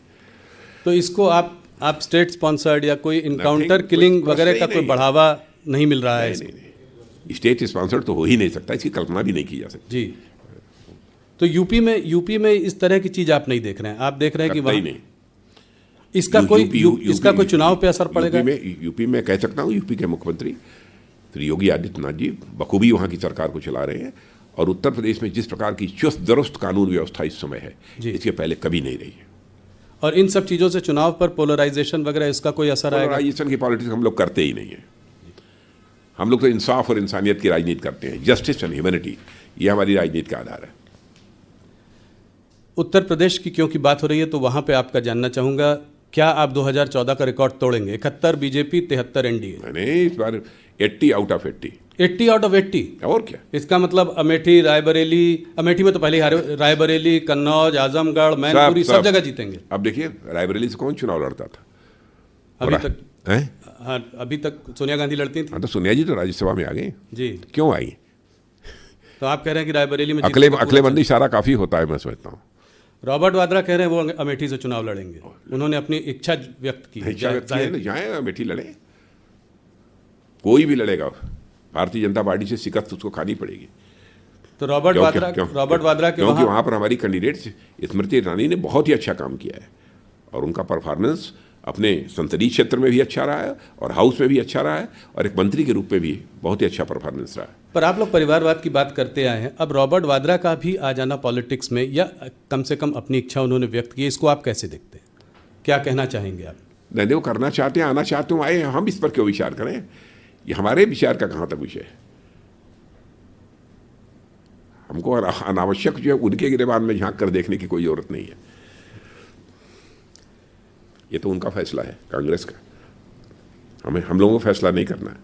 तो इसको आप स्टेट स्पॉन्सर्ड या कोई इनकाउंटर किलिंग वगैरह का कोई बढ़ावा नहीं मिल रहा है? नहीं, स्टेट स्पॉन्सर्ड तो हो ही नहीं सकता, इसकी कल्पना भी नहीं की जा सकती जी। तो यूपी में इस तरह की चीज़ आप नहीं देख रहे हैं? आप देख रहे हैं कि वहाँ इसका कोई चुनाव पे असर पड़ेगा? यूपी में कह सकता हूँ, यूपी के मुख्यमंत्री श्री योगी आदित्यनाथ जी बखूबी वहाँ की सरकार को चला रहे हैं, और उत्तर प्रदेश में जिस प्रकार की चुस्त दुरुस्त कानून व्यवस्था इस समय है, इसके पहले कभी नहीं रही है। और इन सब चीज़ों से चुनाव पर पोलराइजेशन वगैरह, इसका कोई असर आएगा? पोलराइजेशन की पॉलिटिक्स हम लोग करते ही नहीं है। हम लोग तो इंसाफ और इंसानियत की राजनीति करते हैं। जस्टिस एंड ह्यूमैनिटी, ये हमारी राजनीति का आधार है। उत्तर प्रदेश की क्योंकि बात हो रही है तो वहाँ पे आपका जानना चाहूँगा, क्या आप 2014 का रिकॉर्ड तोड़ेंगे? 71 बीजेपी, 73 एनडीए। नहीं, इस बार 80 आउट ऑफ 80। 80 out of 80? और क्या? इसका मतलब अमेठी, रायबरेली, अमेठी में तो पहले ही हारे, रायबरेली, कन्नौज, आजमगढ़, मैनपुरी, सब जगह जीतेंगे। अब देखिए, रायबरेली से कौन चुनाव लड़ता था अभी तक? हाँ, अभी तक सोनिया गांधी लड़ती थी। हाँ, तो सोनिया जी तो राज्यसभा में आ गई जी। क्यों आई? तो आप कह रहे हैं कि रायबरेली में अकलेबंदी इशारा काफी होता है, मैं समझता हूँ। रॉबर्ट वाड्रा कह रहे हैं वो अमेठी से चुनाव लड़ेंगे। उन्होंने अपनी इच्छा व्यक्त की है। जाए अमेठी लड़े, कोई भी लड़ेगा, भारतीय जनता पार्टी से शिकस्त उसको खानी पड़ेगी। तो रॉबर्ट वाड्रा क्योंकि वहाँ पर हमारी कैंडिडेट स्मृति ईरानी ने बहुत ही अच्छा काम किया है, और उनका परफॉर्मेंस अपने संसदीय क्षेत्र में भी अच्छा रहा है और हाउस में भी अच्छा रहा है और एक मंत्री के रूप में भी बहुत ही अच्छा परफॉर्मेंस रहा है। पर आप लोग परिवारवाद की बात करते आए हैं, अब रॉबर्ट वाड्रा का भी आ जाना पॉलिटिक्स में, या कम से कम अपनी इच्छा उन्होंने व्यक्त की, इसको आप कैसे देखते हैं? क्या कहना चाहेंगे आप? नहीं, वो करना चाहते हैं, आना चाहते हो, आए, हम इस पर क्यों विचार करें? ये हमारे विचार का कहाँ तक विषय है? हमको अनावश्यक जो है उनके गिरेबान में झांक कर देखने की कोई जरूरत नहीं है। ये तो उनका फैसला है, कांग्रेस का। हम लोगों को फैसला नहीं करना है।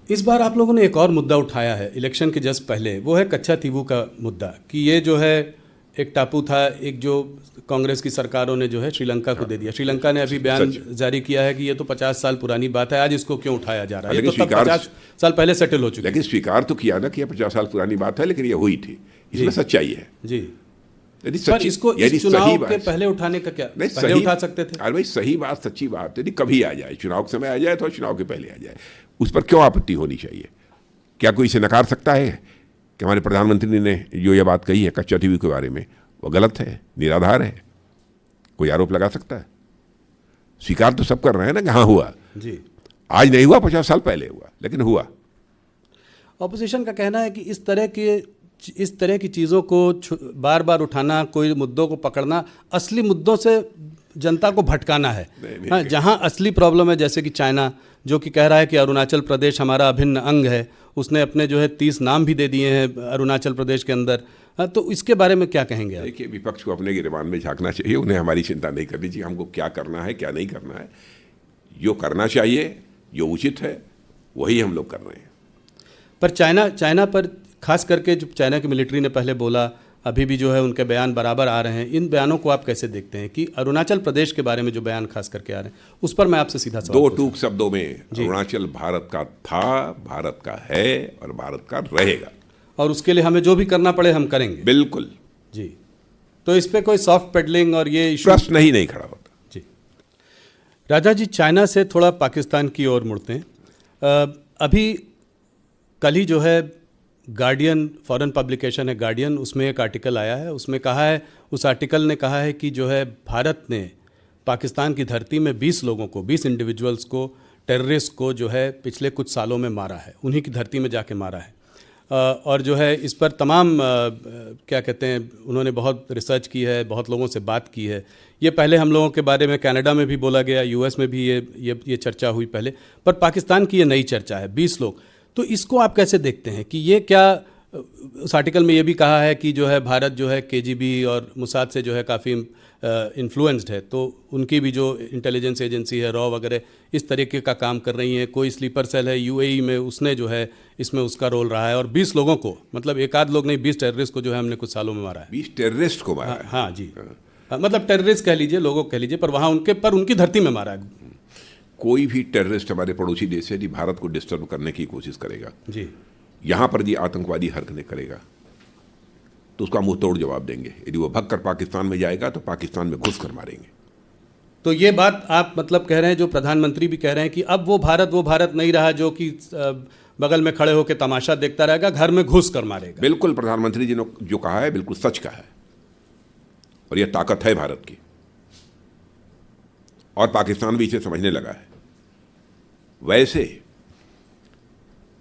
इस बार आप लोगों ने एक और मुद्दा उठाया है इलेक्शन के जस्ट पहले, वो है कच्छातीवू का मुद्दा, कि ये जो है एक टापू था, एक जो कांग्रेस की सरकारों ने जो है श्रीलंका को दे दिया। श्रीलंका ने अभी बयान जारी किया है कि ये तो 50 साल पुरानी बात है, आज इसको क्यों उठाया जा रहा है? ये तो तब 50 साल पहले सेटल हो चुकी है। लेकिन स्वीकार तो किया ना कि 50 साल पुरानी बात है, लेकिन ये हुई थी, इसमें सच्चाई है जी। पर इसको इस चुनाव के पहले उठाने का क्या, नहीं, पहले उठा सकते थे? अरे भाई सही बात, सच्ची बात, यदि कभी आ जाए, चुनाव के समय आ जाए तो चुनाव के पहले आ जाए, उस पर क्यों आपत्ति होनी चाहिए? क्या कोई इसे नकार सकता है कि हमारे प्रधानमंत्री ने जो ये बात कही है कच्छातीवू के बारे में वो गलत है, निराधार है? कोई आरोप लगा सकता है? स्वीकार तो सब कर रहे हैं ना कि हाँ हुआ जी। आज नहीं हुआ, 50 साल पहले हुआ, लेकिन हुआ। ऑपोजिशन का कहना है कि इस तरह की चीज़ों को बार बार उठाना, कोई मुद्दों को पकड़ना, असली मुद्दों से जनता को भटकाना है। हाँ, जहाँ असली प्रॉब्लम है, जैसे कि चाइना जो कि कह रहा है कि अरुणाचल प्रदेश हमारा अभिन्न अंग है, उसने अपने जो है 30 नाम भी दे दिए हैं अरुणाचल प्रदेश के अंदर। हाँ, तो इसके बारे में क्या कहेंगे आप? देखिए, विपक्ष को अपने गिरेबान में झांकना चाहिए, उन्हें हमारी चिंता नहीं करनी चाहिए। हमको क्या करना है क्या नहीं करना है, जो करना चाहिए, जो उचित है, वही हम लोग कर रहे हैं। पर चाइना पर खास करके जो चाइना की मिलिट्री ने पहले बोला, अभी भी जो है उनके बयान बराबर आ रहे हैं, इन बयानों को आप कैसे देखते हैं कि अरुणाचल प्रदेश के बारे में जो बयान खास करके आ रहे हैं, उस पर मैं आपसे सीधा सवाल दो टूक शब्दों में, अरुणाचल भारत का था, भारत का है और भारत का रहेगा, और उसके लिए हमें जो भी करना पड़े हम करेंगे। बिल्कुल जी। तो इस पे कोई सॉफ्ट पेडलिंग और ये इशू प्रश्न नहीं खड़ा होता जी। राजा जी, चाइना से थोड़ा पाकिस्तान की ओर मुड़ते हैं। अभी कल ही जो है गार्डियन, फॉरेन पब्लिकेशन है गार्डियन, उसमें एक आर्टिकल आया है, उसमें कहा है, उस आर्टिकल ने कहा है कि जो है भारत ने पाकिस्तान की धरती में 20 लोगों को, 20 इंडिविजुअल्स को, टेररिस्ट को जो है पिछले कुछ सालों में मारा है, उन्हीं की धरती में जाके मारा है। और जो है इस पर तमाम क्या कहते हैं, उन्होंने बहुत रिसर्च की है, बहुत लोगों से बात की है। ये पहले हम लोगों के बारे में कनाडा में भी बोला गया, यूएस में भी ये चर्चा हुई पहले, पर पाकिस्तान की ये नई चर्चा है, 20 लोग। तो इसको आप कैसे देखते हैं कि ये क्या, उस आर्टिकल में ये भी कहा है कि जो है भारत जो है केजीबी और मुसाद से जो है काफ़ी इन्फ्लुएंस्ड है, तो उनकी भी जो इंटेलिजेंस एजेंसी है, रॉ वगैरह, इस तरीके का काम कर रही है। कोई स्लीपर सेल है यूएई में, उसने जो है इसमें उसका रोल रहा है, और 20 लोगों को, मतलब एक आध लोग नहीं, 20 टेररिस्ट को जो है हमने कुछ सालों में मारा है। 20 टेररिस्ट को मारा है? हाँ जी, मतलब टेररिस्ट कह लीजिए, लोगों कह लीजिए, पर वहाँ उनकी धरती में मारा है। कोई भी टेररिस्ट हमारे पड़ोसी देश है यदि भारत को डिस्टर्ब करने की कोशिश करेगा जी, यहाँ पर यदि आतंकवादी हरकतें करेगा तो उसका मुंह तोड़ जवाब देंगे। यदि वो भगकर पाकिस्तान में जाएगा तो पाकिस्तान में घुस कर मारेंगे। तो ये बात आप मतलब कह रहे हैं, जो प्रधानमंत्री भी कह रहे हैं कि अब वो भारत नहीं रहा जो कि बगल में खड़े होकर तमाशा देखता रहेगा, घर में घुस कर मारेगा। बिल्कुल, प्रधानमंत्री जी ने जो कहा है बिल्कुल सच कहा है, और यह ताकत है भारत की, और पाकिस्तान भी इसे समझने लगा है। वैसे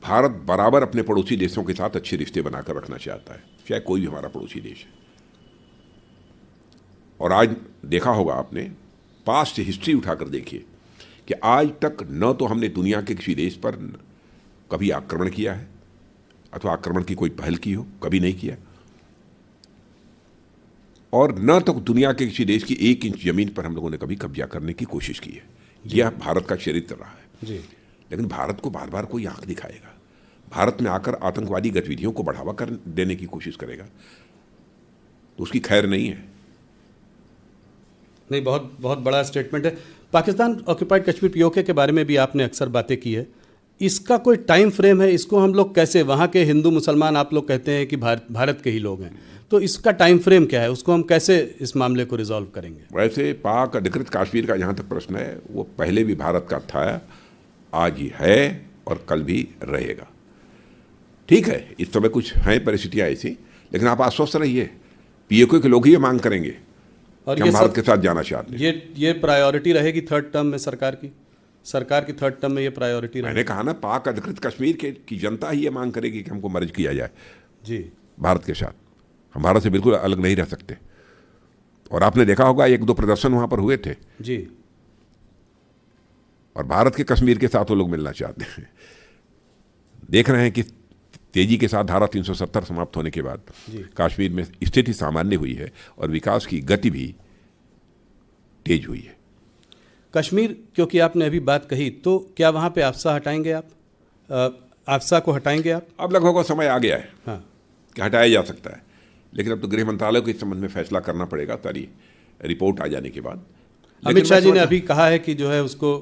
भारत बराबर अपने पड़ोसी देशों के साथ अच्छे रिश्ते बनाकर रखना चाहता है, चाहे कोई भी हमारा पड़ोसी देश है। और आज देखा होगा आपने, पास्ट हिस्ट्री उठाकर देखिए कि आज तक न तो हमने दुनिया के किसी देश पर कभी आक्रमण किया है, अथवा आक्रमण की कोई पहल की हो, कभी नहीं किया, और न तो दुनिया के किसी देश की 1 इंच जमीन पर हम लोगों ने कभी कब्जा करने की कोशिश की है। यह भारत का चरित्र रहा है जी। लेकिन भारत को बार बार कोई आंख दिखाएगा, भारत में आकर आतंकवादी गतिविधियों को बढ़ावा कर देने की कोशिश करेगा, तो उसकी खैर नहीं है। नहीं, बहुत बहुत बड़ा स्टेटमेंट है। पाकिस्तान ऑक्यूपाइड कश्मीर पीओके के बारे में भी आपने अक्सर बातें की है, इसका कोई टाइम फ्रेम है? इसको हम लोग कैसे, वहाँ के हिंदू मुसलमान आप लोग कहते हैं कि भारत के ही लोग हैं, तो इसका टाइम फ्रेम क्या है? उसको हम कैसे इस मामले को रिजॉल्व करेंगे? वैसे पाक अधिकृत कश्मीर का जहाँ तक प्रश्न है, वो पहले भी भारत का था, आज ही है और कल भी रहेगा। ठीक है, इस समय कुछ हैं परिस्थितियाँ ऐसी, लेकिन आप आश्वस्त रहिए, पीओके के लोग ही ये मांग करेंगे, और कि हम भारत के साथ जाना चाहते हैं। ये प्रायोरिटी रहेगी थर्ड टर्म में सरकार की थर्ड टर्म में ये प्रायोरिटी रहेगी। मैंने कहा ना, पाक अधिकृत कश्मीर की जनता ही ये मांग करेगी कि हमको मर्ज किया जाए जी भारत के साथ। हम भारत से बिल्कुल अलग नहीं रह सकते। और आपने देखा होगा 1-2 प्रदर्शन वहां पर हुए थे जी, और भारत के कश्मीर के साथ वो लोग मिलना चाहते हैं। देख रहे हैं कि तेजी के साथ धारा 370 समाप्त होने के बाद कश्मीर में स्थिति सामान्य हुई है और विकास की गति भी तेज हुई है। कश्मीर क्योंकि आपने अभी बात कही, तो क्या वहाँ पे आफ्सा हटाएंगे आप? आफ्सा को हटाएंगे आप? अब लगभग वो समय आ गया है हाँ, कि हटाया जा सकता है, लेकिन अब तो गृह मंत्रालय को इस संबंध में फैसला करना पड़ेगा सारी रिपोर्ट आ जाने के बाद। अमित शाह जी ने अभी कहा है कि जो है उसको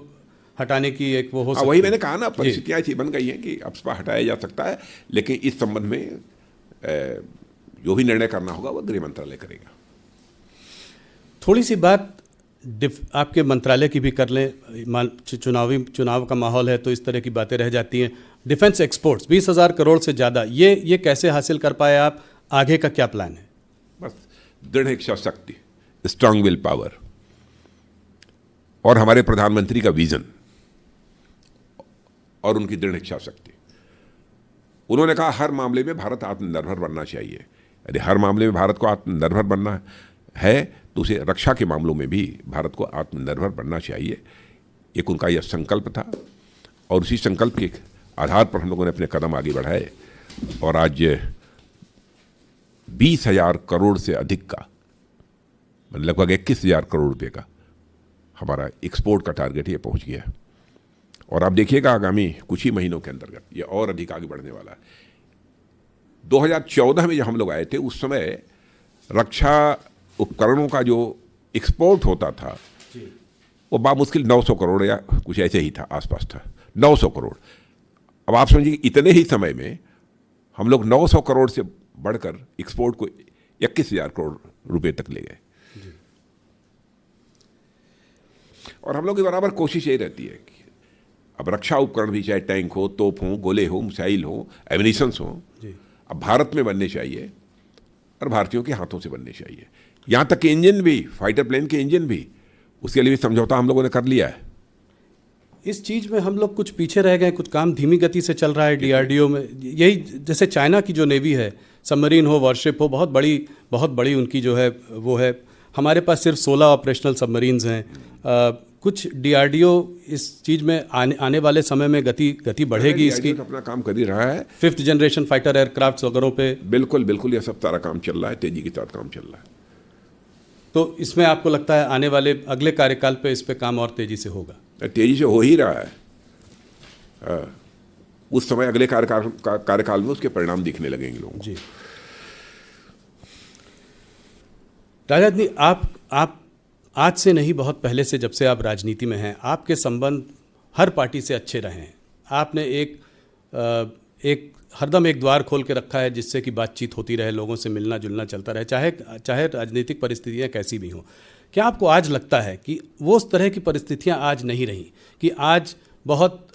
हटाने की एक वो हो सकती है। वही मैंने कहा ना, परिस्थितियाँ ऐसी बन गई हैं कि आफ्सा हटाया जा सकता है, लेकिन इस संबंध में जो भी निर्णय करना होगा वह गृह मंत्रालय करेगा। थोड़ी सी बात आपके मंत्रालय की भी कर लें। चुनाव का माहौल है तो इस तरह की बातें रह जाती हैं। डिफेंस एक्सपोर्ट्स 20,000 करोड़ से ज़्यादा, ये कैसे हासिल कर पाए आप? आगे का क्या प्लान है? बस दृढ़ इच्छा शक्ति, स्ट्रांग विल पावर, और हमारे प्रधानमंत्री का विजन और उनकी दृढ़ इच्छा शक्ति। उन्होंने कहा हर मामले में भारत आत्मनिर्भर बनना चाहिए। यदि हर मामले में भारत को आत्मनिर्भर बनना है तो उसे रक्षा के मामलों में भी भारत को आत्मनिर्भर बनना चाहिए। एक उनका यह संकल्प था और उसी संकल्प के आधार पर हम लोगों ने अपने कदम आगे बढ़ाए और आज 20,000 करोड़ से अधिक का, लगभग 21,000 करोड़ रुपए का हमारा एक्सपोर्ट का टारगेट ये पहुंच गया है। और आप देखिएगा आगामी कुछ ही महीनों के अंतर्गत ये और अधिक आगे बढ़ने वाला है। 2014 में जब हम लोग आए थे उस समय रक्षा उपकरणों का जो एक्सपोर्ट होता था वो बामुश्किल 900 करोड़ या कुछ ऐसे ही था, आसपास था 900 करोड़। अब आप समझिए इतने ही समय में हम लोग 900 करोड़ से बढ़कर एक्सपोर्ट को 21,000 करोड़ रुपए तक ले गए। और हम लोग की बराबर कोशिश यही रहती है कि अब रक्षा उपकरण भी, चाहे टैंक हो, तोप हो, गोले हो, मिसाइल हो, एमिनिशंस हो, अब भारत में बनने चाहिए और भारतीयों के हाथों से बनने चाहिए। यहाँ तक कि इंजन भी, फाइटर प्लेन के इंजन भी, उसके लिए भी समझौता हम लोगों ने कर लिया है। इस चीज़ में हम लोग कुछ पीछे रह गए, कुछ काम धीमी गति से चल रहा है डीआरडीओ में। यही जैसे चाइना की जो नेवी है, सबमरीन हो, वॉरशिप हो, बहुत बड़ी उनकी जो है वो है। हमारे पास सिर्फ 16 ऑपरेशनल सबमरीन्स हैं। कुछ डीआरडीओ इस चीज़ में आने वाले समय में गति बढ़ेगी इसकी। तो अपना काम कर ही रहा है, 5th जनरेशन फाइटर एयरक्राफ्ट वगैरह पे। बिल्कुल ये सब सारा काम चल रहा है, तेजी के साथ काम चल रहा है। तो इसमें आपको लगता है आने वाले अगले कार्यकाल पे इस पे काम और तेजी से होगा? तेजी से हो ही रहा है। उस समय अगले कार्यकाल में उसके परिणाम दिखने लगेंगे लोगों को। जी राजनीति, आप आज से नहीं, बहुत पहले से, जब से आप राजनीति में हैं, आपके संबंध हर पार्टी से अच्छे रहे हैं। आपने एक हरदम एक द्वार खोल के रखा है जिससे कि बातचीत होती रहे, लोगों से मिलना जुलना चलता रहे, चाहे राजनीतिक परिस्थितियां कैसी भी हों। क्या आपको आज लगता है कि वो उस तरह की परिस्थितियां आज नहीं रही, कि आज बहुत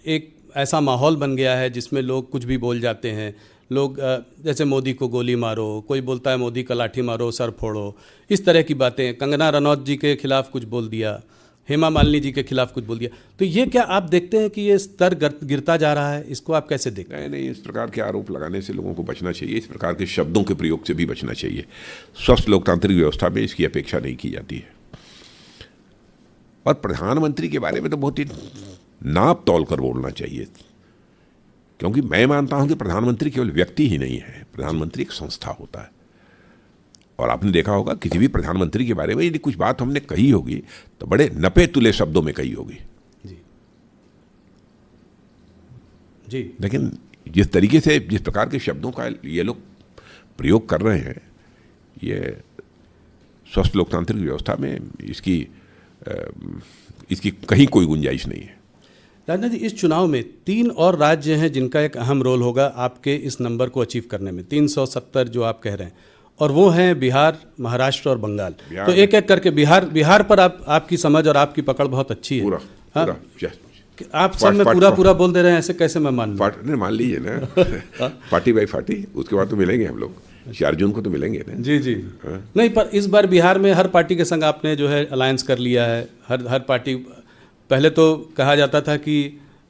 एक ऐसा माहौल बन गया है जिसमें लोग कुछ भी बोल जाते हैं? लोग जैसे मोदी को गोली मारो, कोई बोलता है मोदी का लाठी मारो, सर फोड़ो, इस तरह की बातें। कंगना रनौत जी के खिलाफ कुछ बोल दिया, हेमा मालिनी जी के खिलाफ कुछ बोल दिया। तो ये क्या आप देखते हैं कि ये स्तर गिरता जा रहा है? इसको आप कैसे देखते हैं? नहीं, इस प्रकार के आरोप लगाने से लोगों को बचना चाहिए। इस प्रकार के शब्दों के प्रयोग से भी बचना चाहिए। स्वस्थ लोकतांत्रिक व्यवस्था में इसकी अपेक्षा नहीं की जाती है। और प्रधानमंत्री के बारे में तो बहुत ही नाप तोल कर बोलना चाहिए, क्योंकि मैं मानता हूं कि प्रधानमंत्री केवल व्यक्ति ही नहीं है, प्रधानमंत्री एक संस्था होता है। और आपने देखा होगा किसी भी प्रधानमंत्री के बारे में यदि कुछ बात हमने कही होगी तो बड़े नपे तुले शब्दों में कही होगी जी। लेकिन जिस तरीके से, जिस प्रकार के शब्दों का ये लोग प्रयोग कर रहे हैं, ये स्वस्थ लोकतांत्रिक व्यवस्था में इसकी कहीं कोई गुंजाइश नहीं है। राजनाथ जी, इस चुनाव में 3 और राज्य हैं जिनका एक अहम रोल होगा आपके इस नंबर को अचीव करने में, 370 जो आप कह रहे हैं, और वो हैं बिहार, महाराष्ट्र और बंगाल। तो एक एक करके बिहार पर आपकी समझ और आपकी पकड़ बहुत अच्छी है। पूरा आप सब में पूरा बोल दे रहे हैं, ऐसे कैसे मैं मान लूं? मान लीजिए ना, पार्टी बाई पार्टी, उसके बाद तो मिलेंगे हम लोग। 4 जून को तो मिलेंगे ना। जी जी। नहीं, पर इस बार बिहार में हर पार्टी के संग आपने जो है अलायंस कर लिया है। हर पार्टी, पहले तो कहा जाता था कि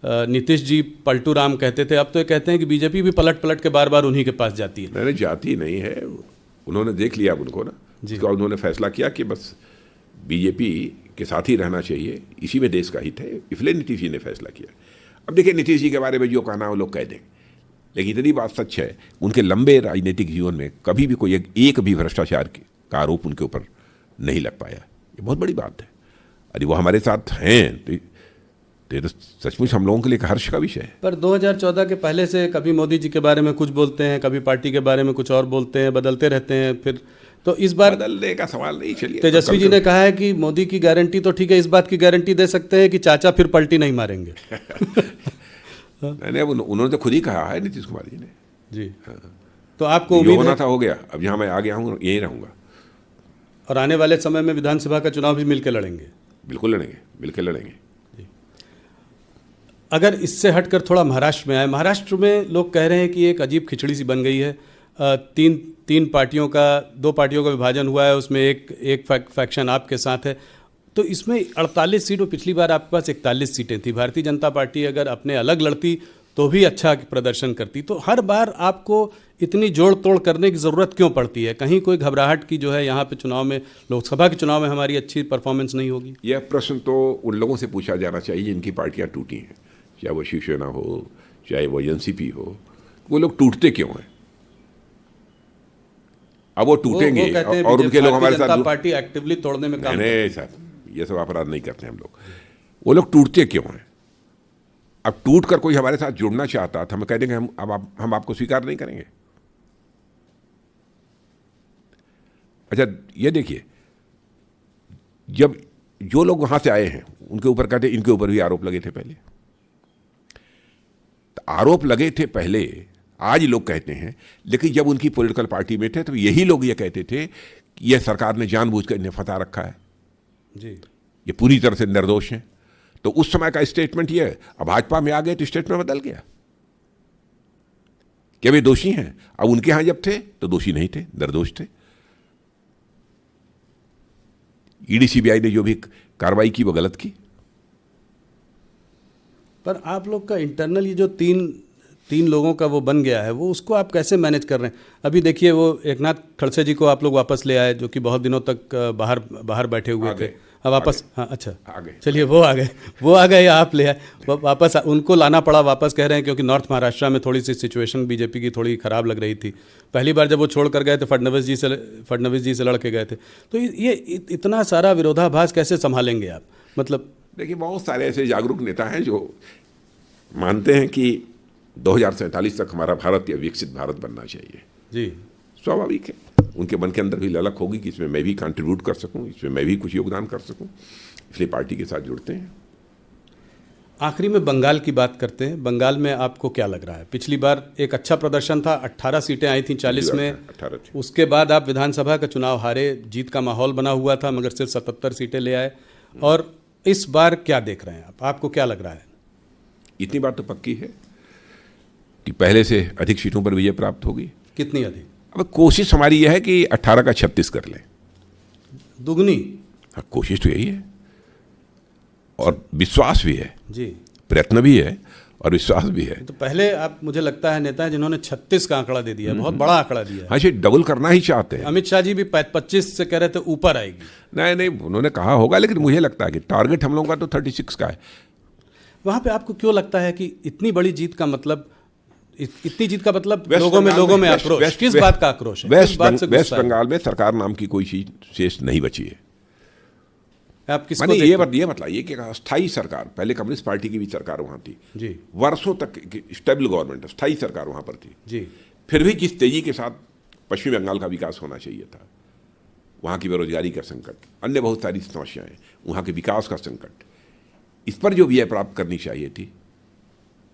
नीतीश जी पलटू राम कहते थे, अब तो ये कहते हैं कि बीजेपी भी पलट पलट के बार बार उन्हीं के पास जाती है। नहीं, जाती नहीं है, उन्होंने देख लिया उनको ना, उसके बाद उन्होंने फैसला किया कि बस बीजेपी के साथ ही रहना चाहिए, इसी में देश का हित है, इसलिए नीतीश जी ने फैसला किया। अब देखिए, नीतीश जी के बारे में जो कहना है वो लोग कह देंगे, लेकिन इतनी बात सच है, उनके लंबे राजनीतिक जीवन में कभी भी कोई एक भी भ्रष्टाचार का आरोप उनके ऊपर नहीं लग पाया। ये बहुत बड़ी बात है। अरे वो हमारे साथ हैं तो ये तो सचमुच हम लोगों के लिए एक हर्ष का विषय है। पर 2014 के पहले से कभी मोदी जी के बारे में कुछ बोलते हैं, कभी पार्टी के बारे में कुछ और बोलते हैं, बदलते रहते हैं। फिर तो इस बार बदलने का सवाल नहीं। चलिए, तेजस्वी जी ने कहा है कि मोदी की गारंटी तो ठीक है, इस बात की गारंटी दे सकते हैं कि चाचा फिर पलटी नहीं मारेंगे। नहीं, उन्होंने तो खुद ही कहा है, नीतीश कुमार जी ने। जी हाँ। तो आपको जो उम्मीद होना है था हो गया, अब जहाँ मैं आ गया हूँ यहीं रहूँगा। और आने वाले समय में विधानसभा का चुनाव भी मिलकर लड़ेंगे? बिल्कुल लड़ेंगे, मिलकर लड़ेंगे। अगर इससे हटकर थोड़ा महाराष्ट्र में आए, महाराष्ट्र में लोग कह रहे हैं कि एक अजीब खिचड़ी सी बन गई है। तीन पार्टियों का, 2 पार्टियों का विभाजन हुआ है, उसमें एक फैक्शन आपके साथ है। तो इसमें 48 सीटों, पिछली बार आपके पास 41 सीटें थी। भारतीय जनता पार्टी अगर अपने अलग लड़ती तो भी अच्छा प्रदर्शन करती। तो हर बार आपको इतनी जोड़ तोड़ करने की ज़रूरत क्यों पड़ती है? कहीं कोई घबराहट की जो है यहाँ पे चुनाव में, लोकसभा के चुनाव में हमारी अच्छी परफॉर्मेंस नहीं होगी? यह प्रश्न तो उन लोगों से पूछा जाना चाहिए जिनकी पार्टियां टूटी हैं, चाहे वो शिवसेना हो, चाहे वो एनसीपी हो। वो लोग टूटते क्यों हैं? अब वो टूटेंगे और उनके लोग हमारे साथ पार्टी एक्टिवली तोड़ने में काम नहीं सर, ये सब अपराध नहीं करते हम लोग। वो लोग टूटते क्यों हैं? अब टूट कर कोई हमारे साथ जुड़ना चाहता था, हम कह देंगे हम आपको स्वीकार नहीं करेंगे। अच्छा, ये देखिए, जब जो लोग वहां से आए हैं उनके ऊपर कहते इनके ऊपर भी आरोप लगे थे पहले, तो आरोप लगे थे पहले, आज लोग कहते हैं। लेकिन जब उनकी पॉलिटिकल पार्टी में थे तो यही लोग ये कहते थे कि यह सरकार ने जानबूझकर इन्हें फंसा रखा है जी, ये पूरी तरह से निर्दोष हैं। तो उस समय का स्टेटमेंट ये है। अब भाजपा में आ गए तो स्टेटमेंट बदल गया कि वे दोषी हैं। अब उनके यहां जब थे तो दोषी नहीं थे, निर्दोष थे। ईडी सीबीआई ने जो भी कार्रवाई की वो गलत की। पर आप लोग का इंटरनल ये जो तीन लोगों का वो बन गया है, वो उसको आप कैसे मैनेज कर रहे हैं? अभी देखिए, वो एकनाथ खड़से जी को आप लोग वापस ले आए, जो कि बहुत दिनों तक बाहर बैठे हुए थे। अब वापस, हाँ अच्छा, चलिए, वो आ गए या आप ले आए वापस? उनको लाना पड़ा वापस, कह रहे हैं क्योंकि नॉर्थ महाराष्ट्र में थोड़ी सी सिचुएशन बीजेपी की थोड़ी खराब लग रही थी। पहली बार जब वो छोड़ कर गए तो फडणवीस जी से लड़ के गए थे। तो ये इतना सारा विरोधाभास कैसे संभालेंगे आप? मतलब देखिए, बहुत सारे ऐसे जागरूक नेता हैं जो मानते हैं कि 2047 तक हमारा भारत या विकसित भारत बनना चाहिए। जी, स्वाभाविक है, उनके मन के अंदर भी ललक होगी कि इसमें मैं भी कंट्रीब्यूट कर सकूं, इसमें मैं भी कुछ योगदान कर सकूं, इसलिए पार्टी के साथ जुड़ते हैं। आखिरी में बंगाल की बात करते हैं। बंगाल में आपको क्या लग रहा है? पिछली बार एक अच्छा प्रदर्शन था, 18 सीटें आई थी 40 में। 18 थी। उसके बाद आप विधानसभा का चुनाव हारे, जीत का माहौल बना हुआ था, मगर सिर्फ 77 सीटें ले आए। और इस बार क्या देख रहे हैं आप? आपको क्या लग रहा है? इतनी बात तो पक्की है कि पहले से अधिक सीटों पर विजय प्राप्त होगी। कितनी अधिक? अब कोशिश हमारी यह है कि 18 का 36 कर लें। दुगनी? हाँ, कोशिश तो यही है और विश्वास भी है जी, प्रयत्न भी है और विश्वास भी है। तो पहले आप, मुझे लगता है, नेता है जिन्होंने 36 का आंकड़ा दे दिया, बहुत बड़ा आंकड़ा दिया। हाँ, इसे डबल करना ही चाहते हैं। अमित शाह जी भी 25 से कह रहे थे ऊपर आएगी। नहीं, उन्होंने कहा होगा, लेकिन मुझे लगता है कि टारगेट हम लोगों का तो 36 का है। वहाँ पे आपको क्यों लगता है कि इतनी बड़ी जीत का मतलब, इतनी जीत का मतलब लोगों में आक्रोश? किस बात का आक्रोश है? वेस्ट बंगाल में सरकार नाम की कोई चीज शेष नहीं बची है। आप किसको ये बताइए कि अस्थायी सरकार, पहले कम्युनिस्ट पार्टी की भी सरकार वहां थी जी, वर्षों तक स्टेबल गवर्नमेंट, अस्थायी सरकार वहां पर थी जी। फिर भी जिस तेजी के साथ पश्चिम बंगाल का विकास होना चाहिए था, वहां की बेरोजगारी का संकट, अन्य बहुत सारी समस्याएं, वहां के विकास का संकट, इस पर जो विजय प्राप्त करनी चाहिए थी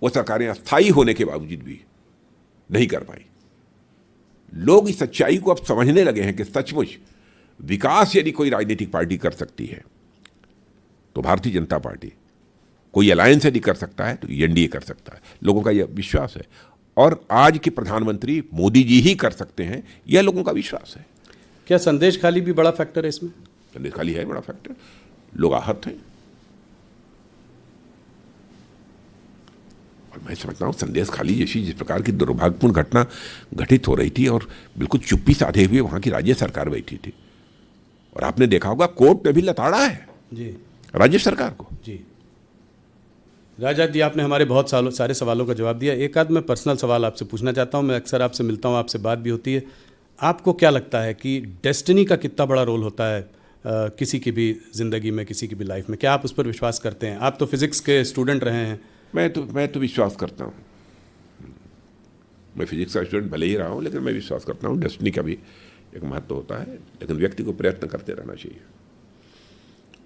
वो सरकारें अस्थायी होने के बावजूद भी नहीं कर पाई। लोग इस सच्चाई को अब समझने लगे हैं कि सचमुच विकास यदि कोई राजनीतिक पार्टी कर सकती है तो भारतीय जनता पार्टी, कोई अलायंस यदि कर सकता है तो एनडीए कर सकता है। लोगों का यह विश्वास है और आज के प्रधानमंत्री मोदी जी ही कर सकते हैं, यह लोगों का विश्वास है। क्या संदेश खाली भी बड़ा फैक्टर है इसमें? संदेश खाली है बड़ा फैक्टर, लोग आहत हैं। और मैं समझता हूँ संदेश खाली जैसी जिस प्रकार की दुर्भाग्यपूर्ण घटना घटित हो रही थी और बिल्कुल चुप्पी साधे हुए वहाँ की राज्य सरकार बैठी थी, और आपने देखा होगा कोर्ट ने भी लताड़ा है जी राज्य सरकार को। जी। राजा जी, आपने हमारे बहुत सारे सवालों का जवाब दिया। एक आध मैं पर्सनल सवाल आपसे पूछना चाहता हूँ। मैं अक्सर आपसे मिलता हूँ, आपसे बात भी होती है। आपको क्या लगता है कि डेस्टिनी का कितना बड़ा रोल होता है किसी की भी ज़िंदगी में, किसी की भी लाइफ में? क्या आप उस पर विश्वास करते हैं? आप तो फिज़िक्स के स्टूडेंट रहे हैं। मैं तो विश्वास करता हूँ। मैं फिजिक्स का स्टूडेंट भले ही रहा हूँ, लेकिन मैं विश्वास करता हूँ डेस्टिनी का भी एक महत्व होता है, लेकिन व्यक्ति को प्रयत्न करते रहना चाहिए।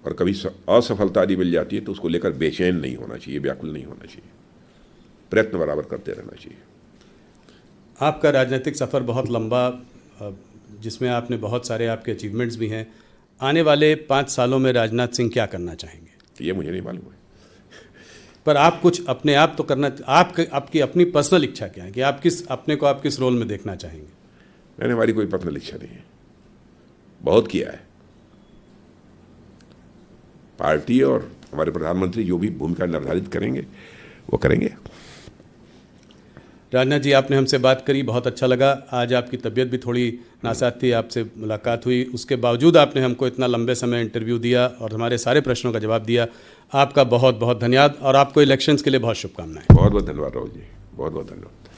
और कभी असफलता यदि मिल जाती है तो उसको लेकर बेचैन नहीं होना चाहिए, व्याकुल नहीं होना चाहिए, प्रयत्न बराबर करते रहना चाहिए। आपका राजनीतिक सफ़र बहुत लंबा, जिसमें आपने बहुत सारे आपके अचीवमेंट्स भी हैं। आने वाले 5 सालों में राजनाथ सिंह क्या करना चाहेंगे? ये मुझे नहीं मालूम है, पर आप कुछ अपने आप तो करना, आपकी अपनी पर्सनल इच्छा क्या है कि आप किस रोल में देखना चाहेंगे? मैंने हमारी कोई पर्सनल इच्छा नहीं है, बहुत किया है। पार्टी और हमारे प्रधानमंत्री जो भी भूमिका निर्धारित करेंगे वो करेंगे। राजनाथ जी, आपने हमसे बात करी, बहुत अच्छा लगा। आज आपकी तबीयत भी थोड़ी नासाज थी, आपसे मुलाकात हुई, उसके बावजूद आपने हमको इतना लंबे समय इंटरव्यू दिया और हमारे सारे प्रश्नों का जवाब दिया। आपका बहुत बहुत धन्यवाद, और आपको इलेक्शंस के लिए बहुत शुभकामनाएं। बहुत बहुत धन्यवाद राहुल जी, बहुत बहुत धन्यवाद।